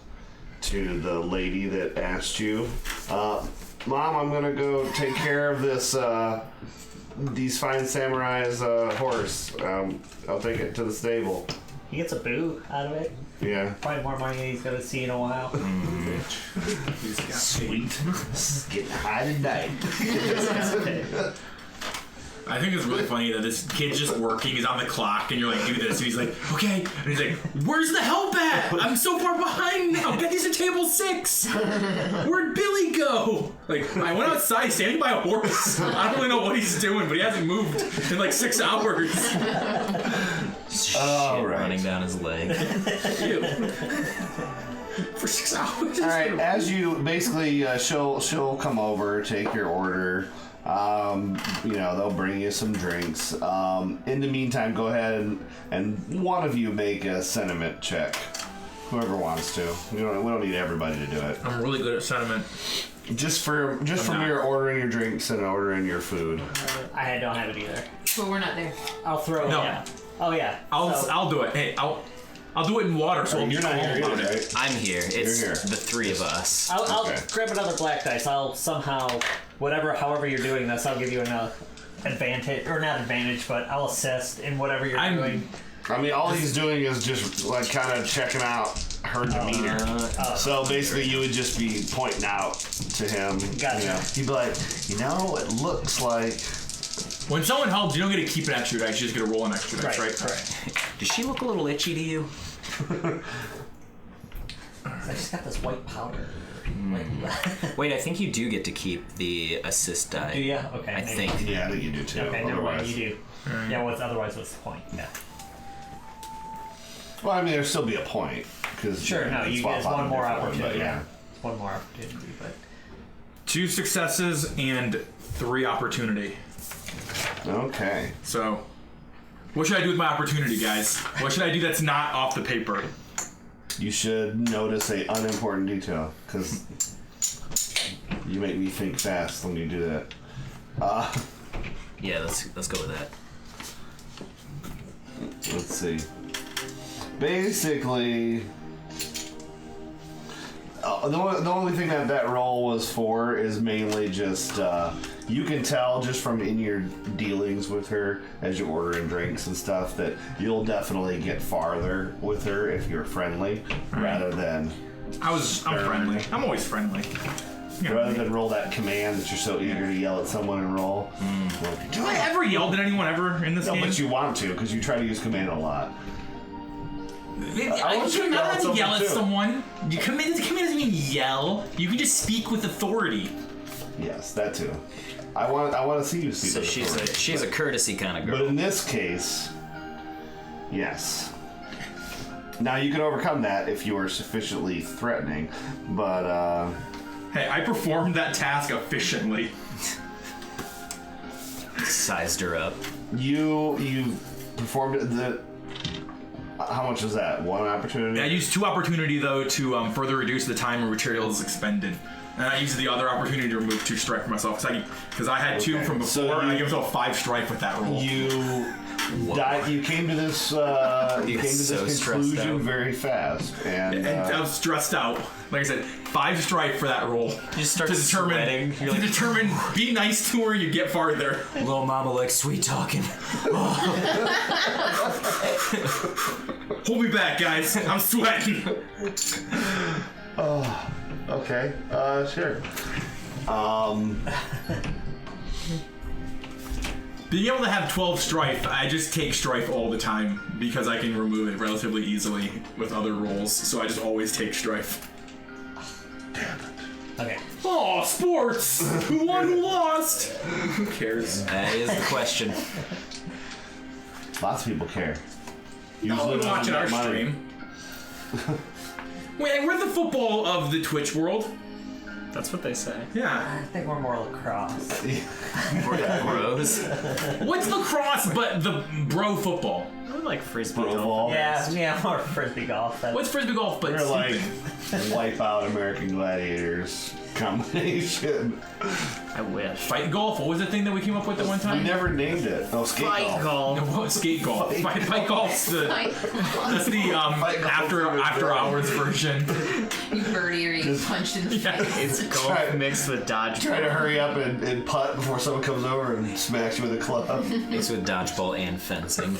the lady that asked you, "Mom, I'm gonna go take care of this these fine samurai's horse. I'll take it to the stable."
He gets a boo out of it.
Yeah.
Probably more money than he's gonna see in a while.
Sweet. Getting high tonight.
I think it's really funny that this kid's just working. He's on the clock, and you're like, do this, and he's like, okay. And he's like, where's the help at? I'm so far behind now. Get these at table 6. Where'd Billy go? Like, I went outside, standing by a horse. I don't really know what he's doing, but he hasn't moved in like 6 hours.
Shit
right.
running down his leg.
Ew. For 6 hours.
All right. As you basically, she'll come over, take your order. They'll bring you some drinks. In the meantime, go ahead and one of you make a sentiment check. Whoever wants to. We don't need everybody to do it.
I'm really good at sentiment.
Just from your ordering your drinks and ordering your food.
I don't have it either.
But we're not there.
I'll throw.
No.
Yeah. Oh yeah.
I'll do it. Hey, I'll do it in water. So
You're not here
about
either,
it.
right?
I'm here. It's
here.
the 3 of us.
I'll
Okay.
grab another black dice. I'll somehow, however you're doing this, I'll give you an advantage, or not advantage, but I'll assist in whatever you're doing.
I mean, all he's doing is just like kind of checking out her demeanor. So basically, you would just be pointing out to him.
Gotcha.
He'd be like, it looks like.
When someone helps, you don't get to keep an extra dice. You just get to roll an extra dice, right?
Correct.
Does she look a little itchy to you?
I just got this white powder.
Wait, I think you do get to keep the assist die.
Do you? Okay.
I
maybe.
think.
Yeah, I think you do too.
Okay, never mind.
Otherwise,
You do. Yeah. Otherwise, what's the point? Yeah.
well, I mean, there'll still be a point because
Sure. No, you
swap
get
out
one
a
more
different one,
opportunity.
but
Yeah. One more opportunity, but
2 successes and 3 opportunity.
Okay.
So, what should I do with my opportunity, guys? What should I do that's not off the paper?
You should notice a unimportant detail, because you make me think fast when you do that.
Yeah, let's go with that.
Let's see. Basically, the only thing that roll was for is mainly just you can tell just from in your dealings with her as you're ordering drinks and stuff that you'll definitely get farther with her if you're friendly rather than
I'm friendly. I'm always friendly.
rather than roll that command that you're so eager to yell at someone and roll.
Have I ever yelled at anyone ever in this
No,
game?
but you want to because you try to use command a lot.
I
want you
should
to
not
yell at
have to yell at
someone, too.
someone. Command doesn't mean yell. You can just speak with authority.
Yes, that too. I want to see you speak.
So
with authority,
she's a courtesy kind of girl.
But in this case, yes. Now you can overcome that if you are sufficiently threatening, but
Hey, I performed that task efficiently.
Sized her up.
you performed the. How much is that? 1 opportunity?
I used 2 opportunity though to further reduce the time where material is expended. And I used the other opportunity to remove 2 strike for myself because I had 2
Okay.
from before,
So
and I gave myself 5 strike with that roll.
You died. You came to this. You came to this
so stressed
conclusion
out.
very fast, and
I was stressed out. Like I said, 5 strike for that roll.
You just start
to determine,
sweating. You're
to
like,
determine, be nice to her, you get farther.
little mama likes sweet talking.
Hold me back, guys. I'm sweating.
okay, sure.
Being able to have 12 strife, I just take strife all the time because I can remove it relatively easily with other rolls. So I just always take strife.
Okay.
Oh, sports! Who won? Who lost? Who cares?
That is the question.
Lots of people care.
No one watching our stream. Wait, we're the football of the Twitch world.
That's what they say.
Yeah.
I think we're more lacrosse.
Bros.
What's lacrosse but the bro football?
I like frisbee
Bro
golf.
ball.
Yeah, more frisbee golf.
What's frisbee golf but
We're like
stupid?
wipe out American Gladiators combination.
I wish.
Fight golf? What was the thing that we came up with at one
We
time?
never named it. Oh, skate golf.
No, what, skate golf. Fight golf's the that's the after hours version.
You birdie or you punched in the face.
It's golf
Try-
mixed with dodgeball.
Try to hurry up and putt before someone comes over and smacks you with a club.
Mixed with dodgeball and fencing.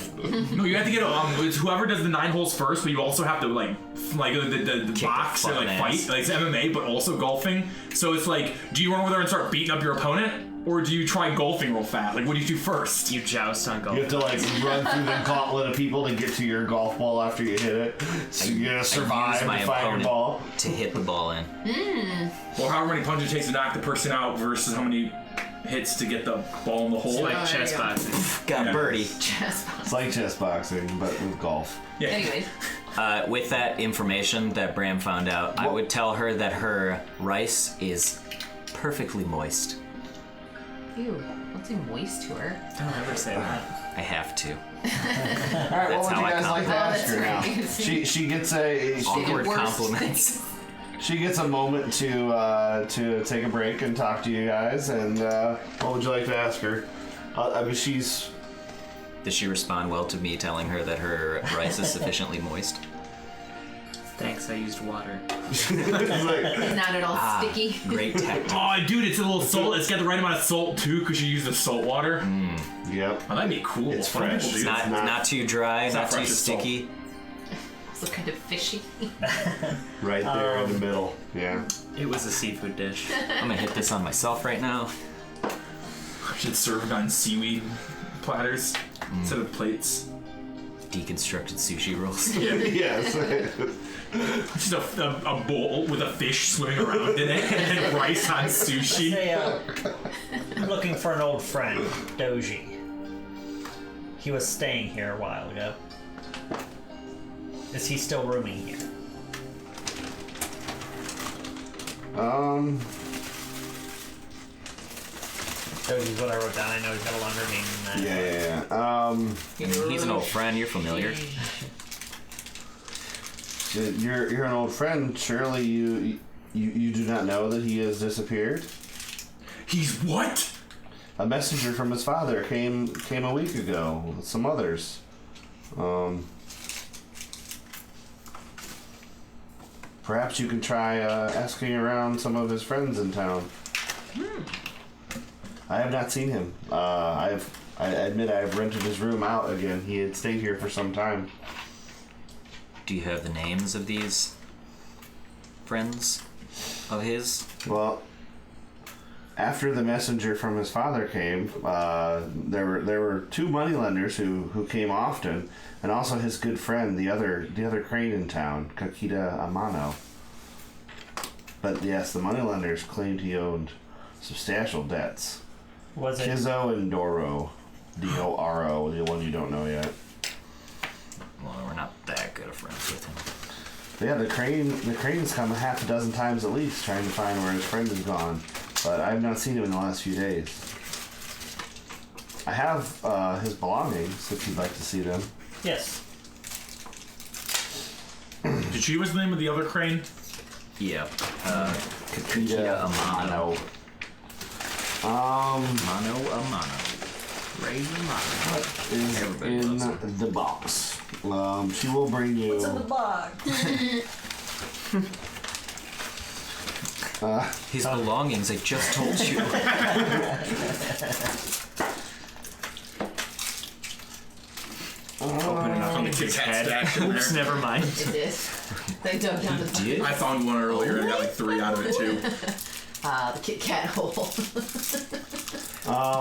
No, you have to get it's whoever does the 9 holes first, but you also have to like the box and
fucking
like
ass.
fight, like it's MMA, but also golfing. So it's like, do you run over there and start beating up your opponent, or do you try golfing real fast? Like, what do you do first?
You joust on golf.
You have to like run through the gauntlet of people to get to your golf ball after you hit it. So you gotta survive
use my
and find your
opponent
ball.
to hit the ball in.
Or however many punches it takes to knock the person out versus how many hits to get the ball in the hole.
It's like
Oh, there
chess
you go.
boxing.
Got
Yeah.
birdie.
Chest bump.
It's like chess boxing, but with golf.
Yeah.
Anyways,
With that information that Bram found out, I would tell her that her rice is perfectly moist.
ew, don't say moist to her.
Don't ever say that.
I have to.
All right,
That's
what would
how
you
I
guys like to
compliment.
ask her now?
that's
She gets a
Awkward
worst
compliments.
she gets a moment to take a break and talk to you guys. And what would you like to ask her? I mean, she's
Does she respond well to me telling her that her rice is sufficiently moist?
Thanks, I used water.
it's like,
Not at all sticky.
Great tactic.
Oh, dude, it's a little salt. It's got the right amount of salt too, because you use the salt water.
yep.
Oh, that'd be cool.
It's
Why don't
fresh.
people do
It's
that?
not too dry,
It's
not
not
too
fresh as salt.
sticky.
Also kind of fishy.
Right there in the middle. Yeah.
It was a seafood dish.
I'm gonna hit this on myself right now.
Should served on seaweed platters instead of plates.
Deconstructed sushi rolls.
Yes.
Just a bowl with a fish swimming around in it, and then rice on sushi.
Say, I'm looking for an old friend, Doji. He was staying here a while ago. Is he still rooming here? Doji's what I wrote down. I know he's got a longer name than that.
Yeah.
He's an old friend. You're familiar.
You're an old friend. Surely you do not know that he has disappeared?
He's what?
A messenger from his father came a week ago with some others. Perhaps you can try asking around some of his friends in town. I have not seen him. I admit I've rented his room out again. He had stayed here for some time.
Do you have the names of these friends of his?
Well, after the messenger from his father came, there were two moneylenders who came often, and also his good friend, the other crane in town, Kakita Amano. But yes, the moneylenders claimed he owed substantial debts.
Was it?
Kizo and Doro, D-O-R-O, the one you don't know yet.
Well, we're not that good of friends with him.
Yeah, the crane's come a half a dozen times at least trying to find where his friend is gone, but I have not seen him in the last few days. I have his belongings if you'd like to see them.
Yes.
Did she give us the name of the other crane?
Yeah. Kakita Amano. Mano Amano. Ray Amano.
Is
Everybody
in
loves it.
the box. She will bring you.
What's in the box?
His belongings, I just told you.
Open it up on the kid's head.
Stacked in
Oops,
there.
never mind.
It did. They dug down the
Did?
I found one earlier and I got like 3 out of it too.
the Kit Kat hole.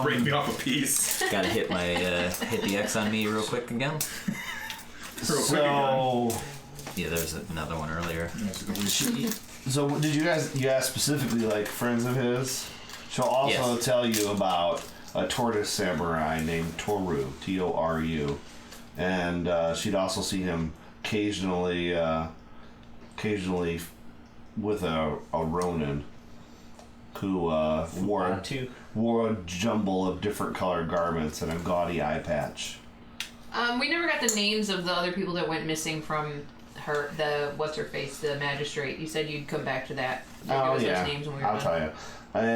Break me off a piece.
Gotta hit the X on me real quick again.
So,
Yeah, there's another one earlier.
so did you guys? You asked specifically like friends of his. She'll also
Yes.
tell you about a tortoise samurai named Toru, T-O-R-U, and she'd also see him occasionally with a Ronin who wore a jumble of different colored garments and a gaudy eye patch.
We never got the names of the other people that went missing from her. What's her face? The magistrate. You said you'd come back to that. Give us those names when we were
I'll
done.
tell you.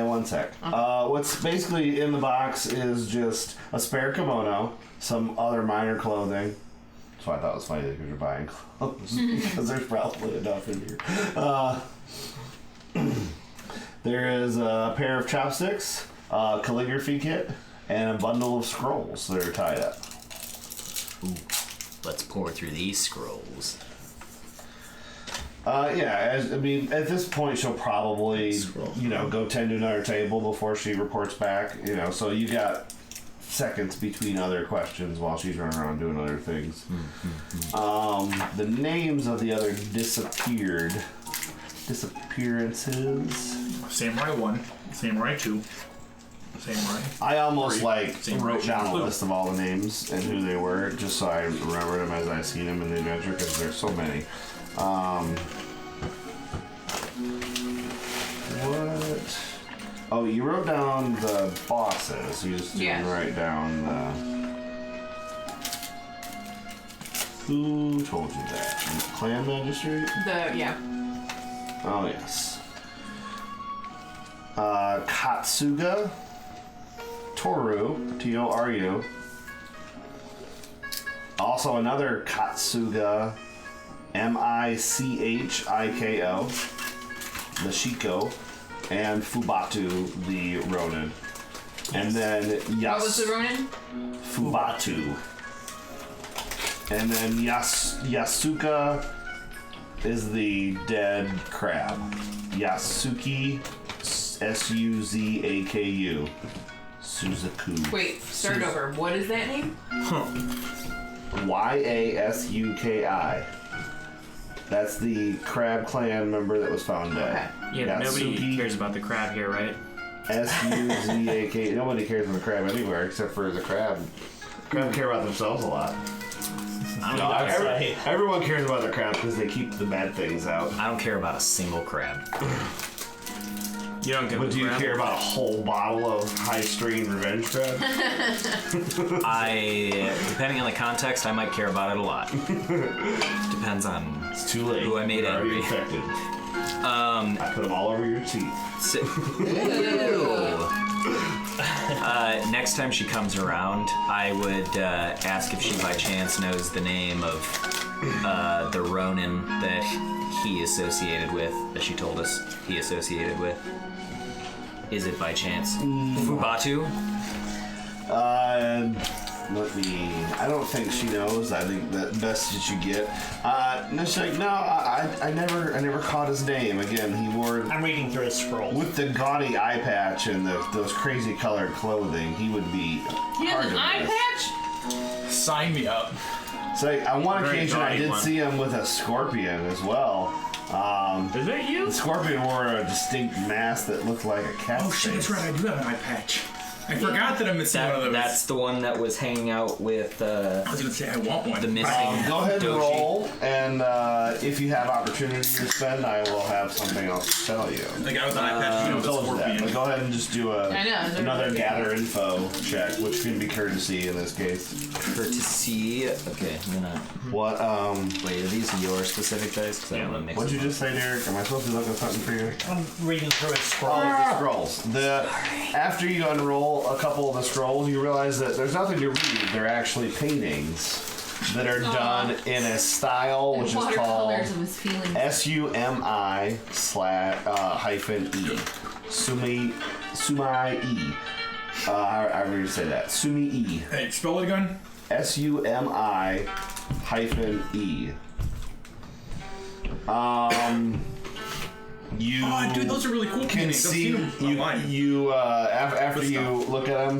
One sec. What's basically in the box is just a spare kimono, some other minor clothing. So I thought it was funny that you're buying clothes because there's probably enough in here. There is a pair of chopsticks, a calligraphy kit, and a bundle of scrolls that are tied up.
Ooh, let's pour through these scrolls.
At this point, she'll probably, go tend to another table before she reports back. So you got seconds between other questions while she's running around doing other things. The names of the other disappearances.
Samurai 1, Samurai 2, Samurai.
I almost
Samurai
wrote down a
Blue.
list of all the names and who they were, just so I remember them as I seen them in the adventure, because there's so many. What? Oh, you wrote down the bosses. You just didn't write down the... Who told you that? Clan magistrate? Oh, yes. Katsuga, Toru, T-O-R-U. Also another Katsuga, M-I-C-H-I-K-O, Mashiko, and Fubatu, the Ronin. And then
What was the Ronin?
Fubatu. And then Yasuka is the dead crab. Yasuki, S-U-Z-A-K-U. Suzaku.
Wait, start over. What is that name?
Y-A-S-U-K-I. That's the crab clan member that was found dead.
Yeah, but nobody
Yasuki,
cares about the crab here, right?
S-U-Z-A-K. Nobody cares about the crab anywhere except for the crab. Crab care about themselves a lot. Everyone cares about their crab because they keep the bad things out.
I don't care about a single crab.
You don't give
But
a
do you
crap.
care about a whole bottle of high-strain revenge crab?
Depending on the context, I might care about it a lot. Depends on
It's too late.
who I made
You're already
angry.
infected. I put them all over your teeth.
Next time she comes around, I would ask if she by chance knows the name of the Ronin that he associated with, that she told us he associated with. Is it by chance Fubatu?
Let me. I don't think she knows. I think the best that you get. No, she's like, no, I never caught his name. Again, he wore
I'm reading through his scrolls.
with the gaudy eye patch and those crazy colored clothing. He would be.
He has
hard
an
to
eye
miss.
patch?
Sign me up.
So on one
Very
occasion, I
gaudy
did
one.
see him with a scorpion as well.
Is it you?
The scorpion wore a distinct mask that looked like a cat's
Oh shit, that's
face.
right. I do have an eye patch. I forgot that I'm missing one of those.
That's the one that was hanging out with
I was gonna say I want one.
the missing
Go ahead and
Doji.
roll, and if you have opportunity to spend, I will have something else to tell you.
The guy with the eye patch, you know,
I
the
told you that, but
scorpion.
go ahead and just do
I know, is there-
another gather info check, which can be courtesy in this case.
Courtesy. Okay, I'm gonna.
What
Wait, are these your specific dice? 'Cause I don't want to mix
what'd you
them
just say, Derek? Am I supposed to be looking at something for you?
I'm reading through his scrolls.
Scrolls. After you unroll a couple of the scrolls, you realize that there's nothing to read. They're actually paintings that are done in a style which is called
Watercolors of his feelings.
SUMI/-E. Sumi-E. However you say that. Sumi-E.
Hey, spell it again.
SUMI-E. You
Oh, dude, those are really cool
can
paintings. I've
see
seen them online.
you after
Good
you
stuff.
look at them.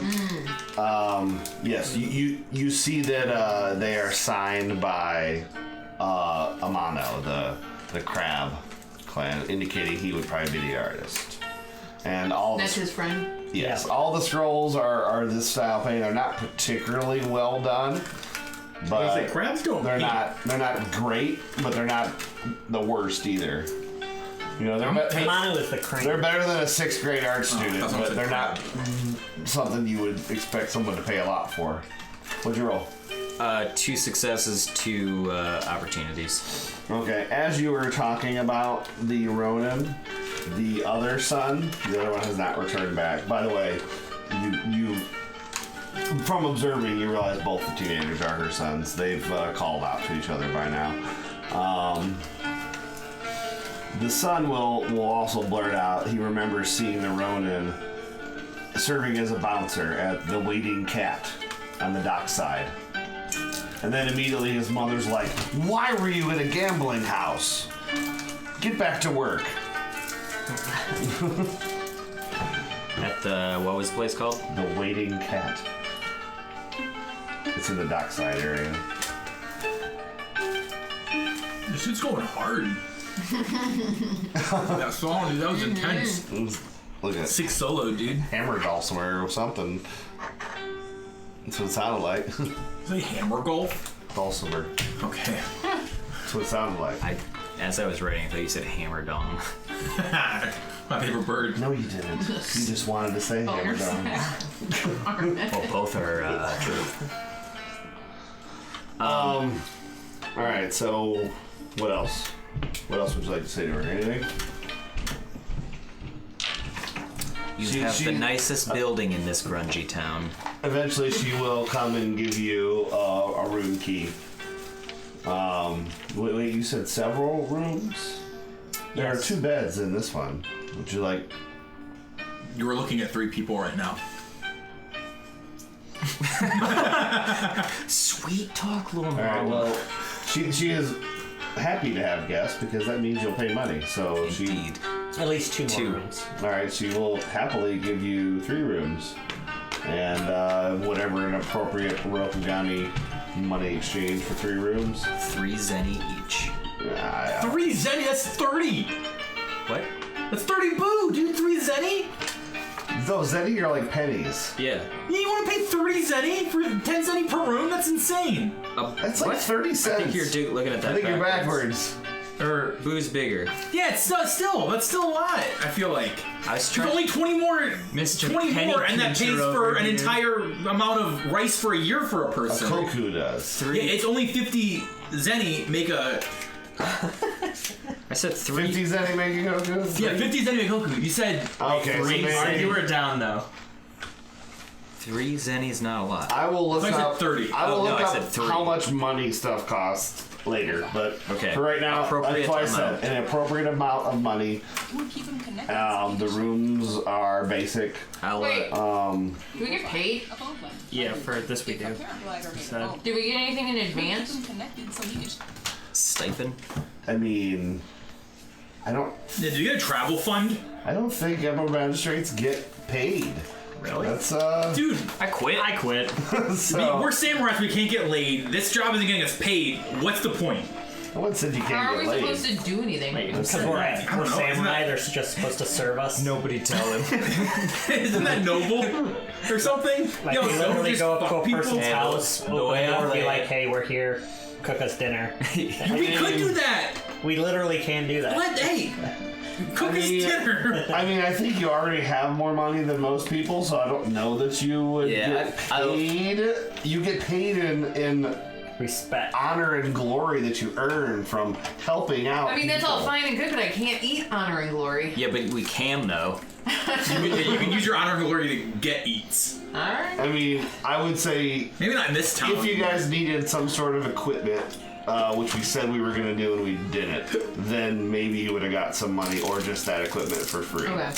Yes, you see that they are signed by Amano, the crab clan, indicating he would probably be the artist. And all
That's
the,
his friend.
yes, all the scrolls are this style painting. They're not particularly well done,
I was
but
like, crabs don't
they're
paint.
not great, but they're not the worst either. You know,
Tamano is the crank.
they're better than a 6th grade art student,
that's what
but
I'm
they're
saying.
not something you would expect someone to pay a lot for. What'd you roll?
2 successes, 2 opportunities.
Okay, as you were talking about the Ronin, the other son, the other one has not returned back. By the way, you from observing, you realize both the teenagers are her sons. They've called out to each other by now. The son will also blurt out he remembers seeing the Ronin serving as a bouncer at the Waiting Cat on the dockside. And then immediately his mother's like, "Why were you in a gambling house? Get back to work."
At the, what was the place called?
The Waiting Cat. It's in the dockside area.
This shit's going hard. That song, dude, that was intense.
Look at
6 solo, dude.
hammer dulcimer or something. That's what it sounded like.
Is that hammer golf?
Dulcimer.
Okay.
That's what it sounded like.
As I was writing, I thought you said hammer dong.
My favorite bird.
No, you didn't. You just wanted to say hammer
you're
dulcimer.
Well, both are true.
All right. So, what else? What else would you like to say to her? Anything?
You have the nicest building in this grungy town.
Eventually, she will come and give you a room key. Wait, you said several rooms? There are
Yes.
2 beds in this one. Would you like?
You were looking at 3 people right now.
Sweet talk, little
All right.
Marla.
Well, she is happy to have guests because that means you'll pay money. So she.
Indeed.
At least 2
2.
more rooms.
All right. She will happily give you 3 rooms, and whatever an appropriate Rokugami money exchange for 3 rooms.
3 zenny each.
3 zenny? That's 30!
What?
That's 30 boo, dude! 3 zenny?
Those zenny are like pennies.
Yeah.
You want to pay 30 zenny for 10 zenny per room? That's insane!
That's like 30 cents.
I think you're looking at that
I think you're backwards.
Or
Who's bigger?
yeah, it's still that's still a lot. I feel like
I was
there's
trying.
only 20 more,
Mr.
20
Penny
more, and that pays
Pincher
for
over
an
here.
entire amount of rice for a year for a person.
Koku does.
Yeah, it's only 50 zenny make a.
I said 3.
50 zenny making Koku?
Yeah, 50 zenny make Goku. You said
Okay, so
Argue
maybe
her down though.
3 zenny's not a lot.
I will look
I said
up
30.
I will
Oh, no,
look
I
up
said 3.
how much money stuff costs later, but
Okay.
for right now,
Appropriate
that's why I
amount.
said an appropriate amount of money.
It would keep him connected.
The rooms are basic.
I'll
Wait, do we get paid?
Yeah, for this we do. So-
Did we get anything in
Keep
advance?
him connected so he can
stipend.
I mean, I don't
Did you get a travel fund?
think Emerald Magistrates get paid.
Really?
That's
Dude,
I quit.
I quit.
so,
we're samurais, we can't get laid. This job isn't getting us paid. What's the point?
no one said you
How
can't
are we
get laid.
supposed to do anything?
Because we're
I don't know,
samurai, they're just supposed to serve us.
Nobody tell him.
Isn't that noble? Or something?
Like,
Yo,
we literally
just
go up to
fuck
a
people.
person's house, open the door, and be
way-
like, hey, we're here, cook us dinner.
We could do that.
We literally can do that.
What? Hey, cook us dinner.
I mean, I think you already have more money than most people, so I don't know that you would
Yeah,
get paid. You get paid in
Respect.
honor and glory that you earn from helping out.
I mean, that's all
people.
fine and good, but I can't eat honor and glory.
Yeah, but we can though.
You can use your honor and glory to get eats.
Alright.
I mean, I would say
Maybe not in this town.
if you guys needed some sort of equipment, which we said we were going to do and we didn't, then maybe you would have got some money or just that equipment for free.
Okay.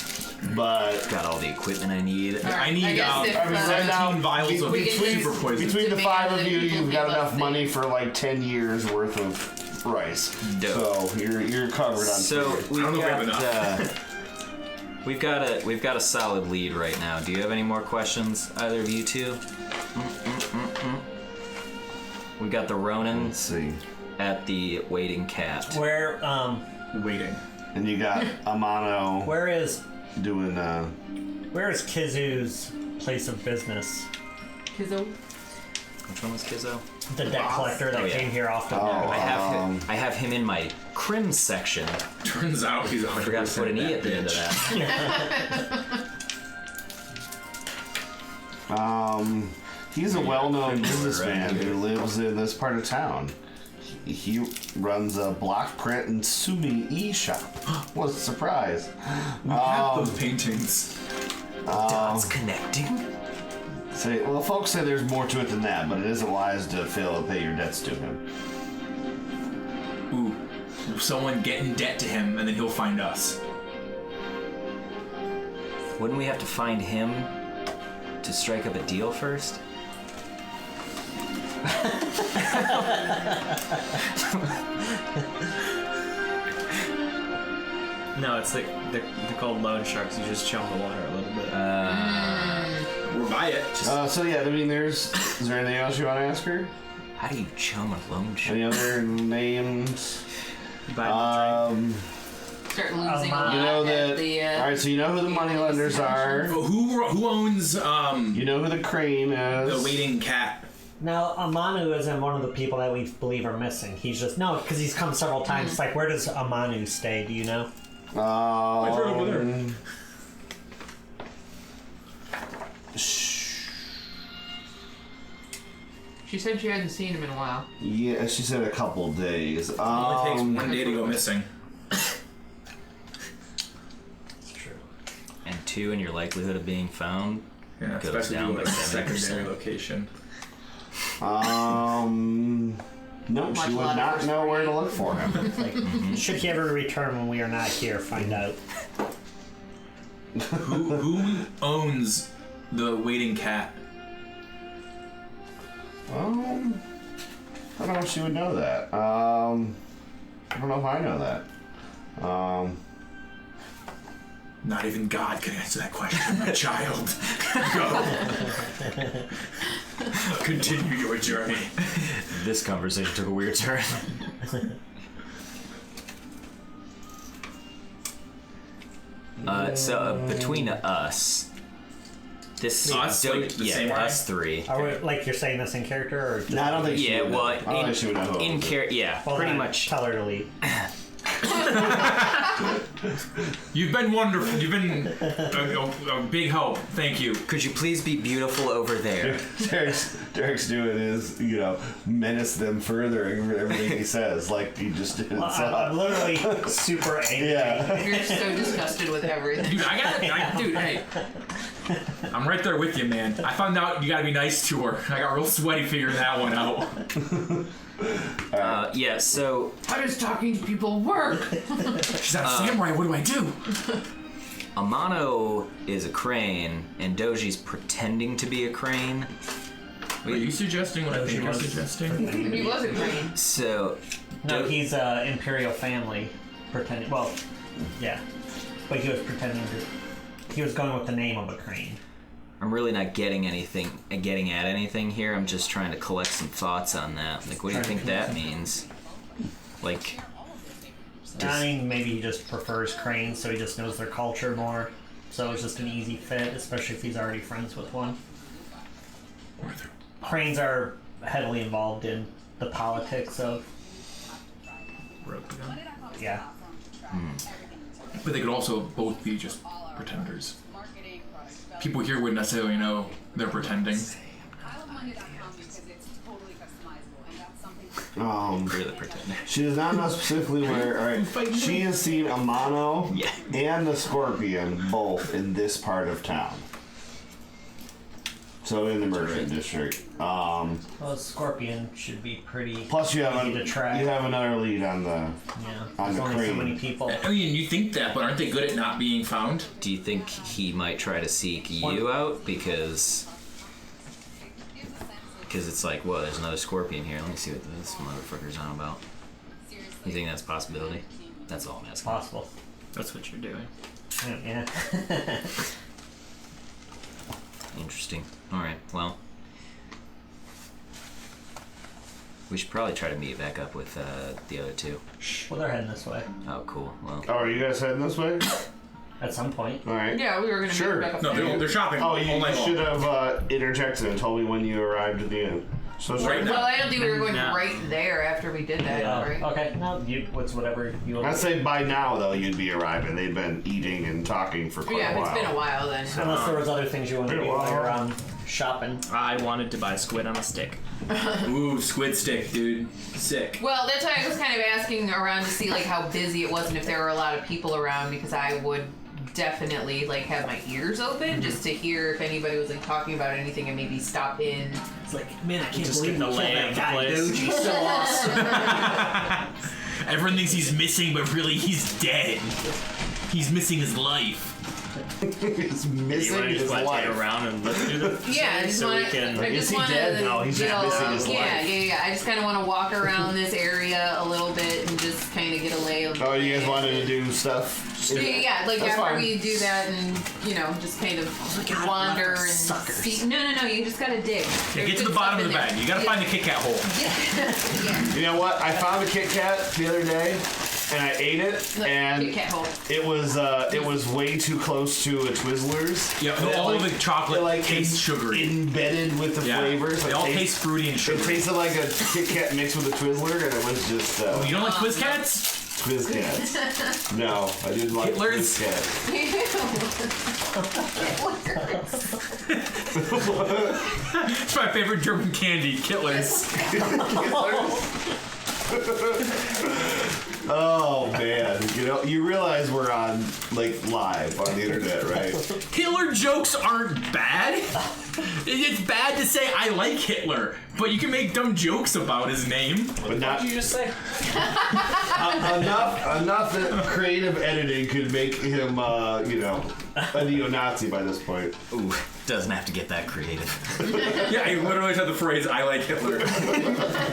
But
Got all the equipment I need.
I need
guess if,
I mean, right now,
17 vials of
we can
super
use-
poison.
between the
Demand
5 of
that
you,
people
you've
be
got
less
enough
safe.
money for like 10 years worth of rice.
Dope.
So you're covered on
So
food.
we've
don't know if we have
got we've got a solid lead right now. Do you have any more questions, either of you two? We got the Ronin
Let's see.
at the waiting cat.
Where,
Waiting.
And you got Amano
where is
doing
Kizu's place of business?
Kizzo?
Which one was Kizzo?
The debt collector that
Oh, yeah.
came here often.
I have him in my crim section.
Turns out he's 100%
I forgot to put an E at the end of that.
he's a well-known businessman
Right.
who lives in this part of town. He runs a block print and sumi e-shop. What a surprise.
We have those paintings.
Dots connecting.
Well, folks say there's more to it than that, but it isn't wise to fail to pay your debts to him.
Ooh, someone get in debt to him, and then he'll find us.
Wouldn't we have to find him to strike up a deal first?
No, it's like they're called loan sharks. You just chill in the water a little bit.
We're by it.
So yeah, I mean, is there anything else you want to ask her?
How do you chum a loan shark?
Any other names?
Buy the
Start losing a lot
You know
at
that.
the,
All right, so you know who the moneylenders are.
Who owns
You know who the crane is.
the waiting cat?
Now, Amanu isn't one of the people that we believe are missing. He's just, no, because he's come several times. It's like, where does Amanu stay? Do you know?
I've heard over there.
She said she hadn't seen him in a while.
Yeah, she said a couple days.
It only takes one day to go missing.
It's true.
And 2 in your likelihood of being found.
Yeah,
Goes
especially
down
doing
by
a
70%.
secondary location.
No, she would not know where to look for him.
Like, should he ever return when we are not here, find out.
Who owns the waiting cat?
I don't know if she would know that. I don't know if I know that.
Not even God can answer that question, my child. Go. Continue your journey.
This conversation took a weird turn. Between us, this
Us, like, the same
us 3.
Are we, like, you're saying this in character, or just...
No, I don't think she
Yeah,
would know.
well,
I don't think she would know who
in
owns it.
character, yeah,
Well,
pretty
then
much.
Tell her to leave.
You've been wonderful. You've been a big help. Thank you.
Could you please be beautiful over there?
Derek's doing is, menace them further in everything he says, like he just did.
I'm literally super angry.
Yeah.
You're so disgusted with everything.
Dude, dude, hey. I'm right there with you, man. I found out you gotta be nice to her. I got real sweaty figuring that one out.
Yeah, so
How does talking to people work?
She's not a samurai, what do I do?
Amano is a crane, and Doji's pretending to be a crane.
Are you suggesting what I think you're suggesting?
He was a crane.
So,
No, he's imperial family pretending. Well, yeah, but he was pretending to. He was going with the name of a crane.
I'm really not getting at anything here. I'm just trying to collect some thoughts on that. Like, what do you think that means? Like,
I mean, maybe he just prefers cranes, so he just knows their culture more. So it's just an easy fit, especially if he's already friends with one. Cranes are heavily involved in the politics of. Yeah.
But they could also both be just pretenders. People here wouldn't necessarily know they're pretending.
really pretending.
She does not know specifically where. All right, she has seen Amano and the Scorpion both in this part of town. So in the Merchant District.
Well, Scorpion should be pretty.
Plus, you have
easy to track.
you have another lead on the.
Yeah.
on
There's
the
only so
crane.
many people.
I mean, you think that, but aren't they good at not being found?
Do you think he might try to seek you out? Because it's like, whoa, there's another Scorpion here. Let me see what this motherfucker's on about. You think that's a possibility? That's all I'm asking.
Possible.
That's what you're doing.
Yeah.
Interesting. Alright, well. We should probably try to meet back up with the other two.
Well, they're heading this way
Oh, cool. Well,
Oh, are you guys heading this way?
at some point.
All right.
Yeah, we were gonna
Sure.
move back up
No,
there.
they're shopping
Oh,
all
you
night
should
long.
have interjected and told me when you arrived at the inn. So
Right now.
Well, I don't think we were going
No.
right there after we did that,
Oh,
right?
okay. No, it's whatever you want.
I'd say by now though you'd be arriving. They've been eating and talking for quite
Yeah,
a
if
while.
it's been a while then.
Unless there was other things you wanted to do while you're
Well.
shopping.
I wanted to buy squid on a stick.
Ooh, squid stick, dude. Sick.
Well, that's why I was kind of asking around to see like how busy it was and if there were a lot of people around, because I would definitely like have my ears open just to hear if anybody was like talking about anything and maybe stop in.
It's like, man, I can't
Just
believe
get the
we killed
lay
that
of the
guy.
place.
Doji's so awesome.
Everyone thinks he's missing, but really he's dead. He's missing his life.
He's
You
missing
want to
his
just like
life.
take around and look through the
Yeah, I just
so
want
we can.
I
Is
just
he
want
dead?
to
No, he's just missing his life.
Yeah. I just kind of want to walk around this area a little bit and just kind of get a lay of.
Oh, you guys wanted to do stuff?
Yeah, like
That's
after
fine.
we do that and just kind of wander and see. No, you just gotta dig.
Yeah,
There's
get to
good
the bottom
stuff
of the
in
bag.
there.
You gotta find the Kit Kat hole.
Yeah.
You know what? I found a Kit Kat the other day, and I ate it,
Look,
and
Kit Kat hole.
it was way too close to a Twizzlers.
Yeah,
It,
all of
like-
the chocolate
it, like,
tastes sugary.
embedded with the
Yeah,
flavors.
they
It
all
tastes-
taste fruity and
It
sugary.
tasted like a Kit Kat mixed with a Twizzler, and it was just
You don't like Quiz Cats?
Quiz Cats. No, I didn't like
Hitler's?
Quiz Cats.
It's my favorite German candy, Kittler's.
Oh man, you realize we're on live on the internet, right?
Hitler jokes aren't bad. It's bad to say I like Hitler, but you can make dumb jokes about his name.
But not
you just say?
enough that creative editing could make him, a neo-Nazi by this point.
ooh, doesn't have to get that creative.
Yeah, I literally said the phrase "I like Hitler."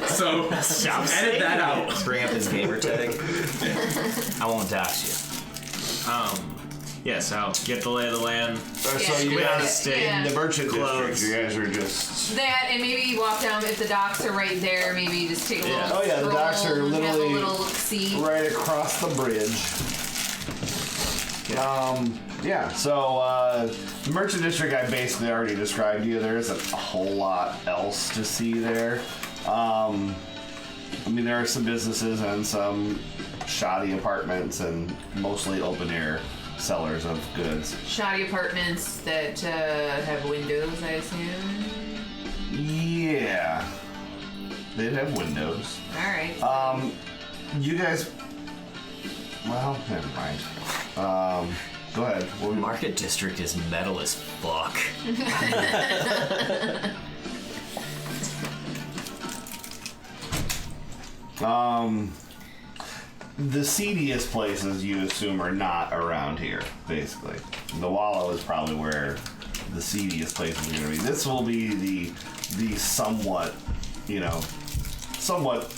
So edit that out.
Bring up his gamer tag. I won't dox you.
Yeah, so get the lay of the land.
So
Yeah,
you
yeah,
guys
yeah.
in the merchant
Close.
district, you guys are just.
That and maybe you walk down if the docks are right there. Maybe just take a little.
Oh, yeah, the
stroll,
docks are
have
literally
a little see.
right across the bridge. So the merchant district I basically already described to you. There isn't a whole lot else to see there. I mean, there are some businesses and some shoddy apartments and mostly open air sellers of goods.
Shoddy apartments that have windows, I assume.
Yeah. They'd have windows.
Alright.
You guys... Well, never mind. Go ahead.
Market District is metal as fuck.
The seediest places you assume are not around here, basically. The Wallow is probably where the seediest places are going to be. This will be the somewhat, somewhat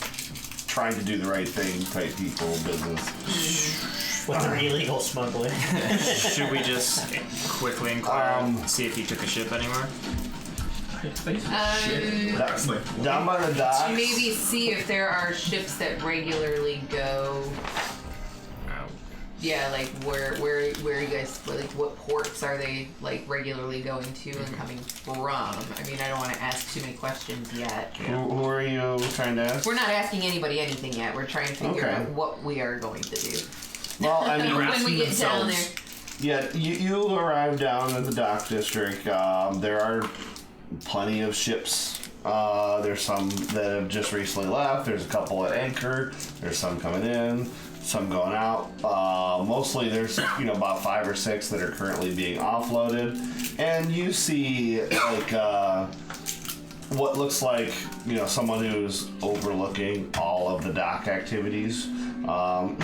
trying to do the right thing type people business.
With their illegal smuggling.
Should we just quickly inquire, see if he took a ship anywhere?
Down by the docks.
Maybe see if there are ships that regularly go. Yeah, like where you guys, like what ports are they like regularly going to and coming from? I mean, I don't want to ask too many questions yet.
Who are you trying to ask?
We're not asking anybody anything yet. We're trying to figure out what we are going to do.
Well, I mean,
when we get down there.
Yeah, you arrive down at the dock district. There are plenty of ships. There's some that have just recently left. There's a couple at anchor. There's some coming in, some going out. Mostly there's about 5 or 6 that are currently being offloaded, and you see like what looks like someone who's overlooking all of the dock activities.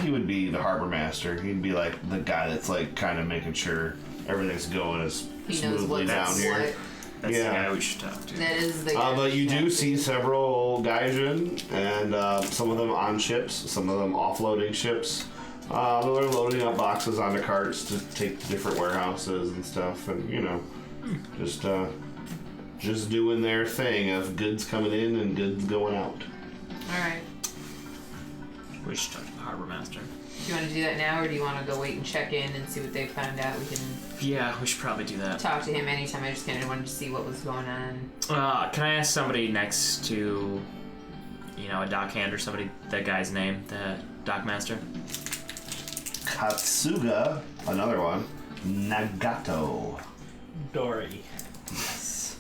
He would be the harbor master. He'd be like the guy that's like kind of making sure everything's going as smoothly down here.
That's the guy we should talk to.
That is the guy.
But you do see several Gaijin, and some of them on ships, some of them offloading ships. They're loading up boxes onto carts to take to different warehouses and stuff, and just doing their thing of goods coming in and goods going out.
Alright.
We should talk to the harbor master.
Do you want to do that now, or do you want to go wait and check in and see what they found out? We can
Yeah, we should probably do that.
talk to him anytime. I just kind of wanted to see what was going on.
Can I ask somebody next to, a dockhand or somebody, that guy's name, the dock master?
Katsuga, another one. Nagato.
Dory.
Yes.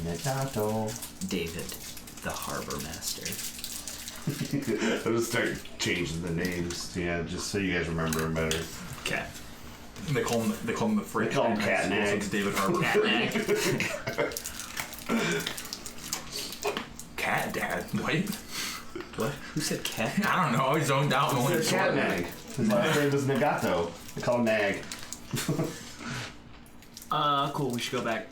Nagato.
David, the harbor master.
I'll just start changing the names, just so you guys remember them better.
Okay. They call him the French.
They call him Cat
So
Nag.
it's David Harbour. Cat Dad. Wait.
What? Who said cat?
I don't know. I zoned out. And
It's Cat Nag. His last name is Nagato. They call him Nag.
Cool. We should go back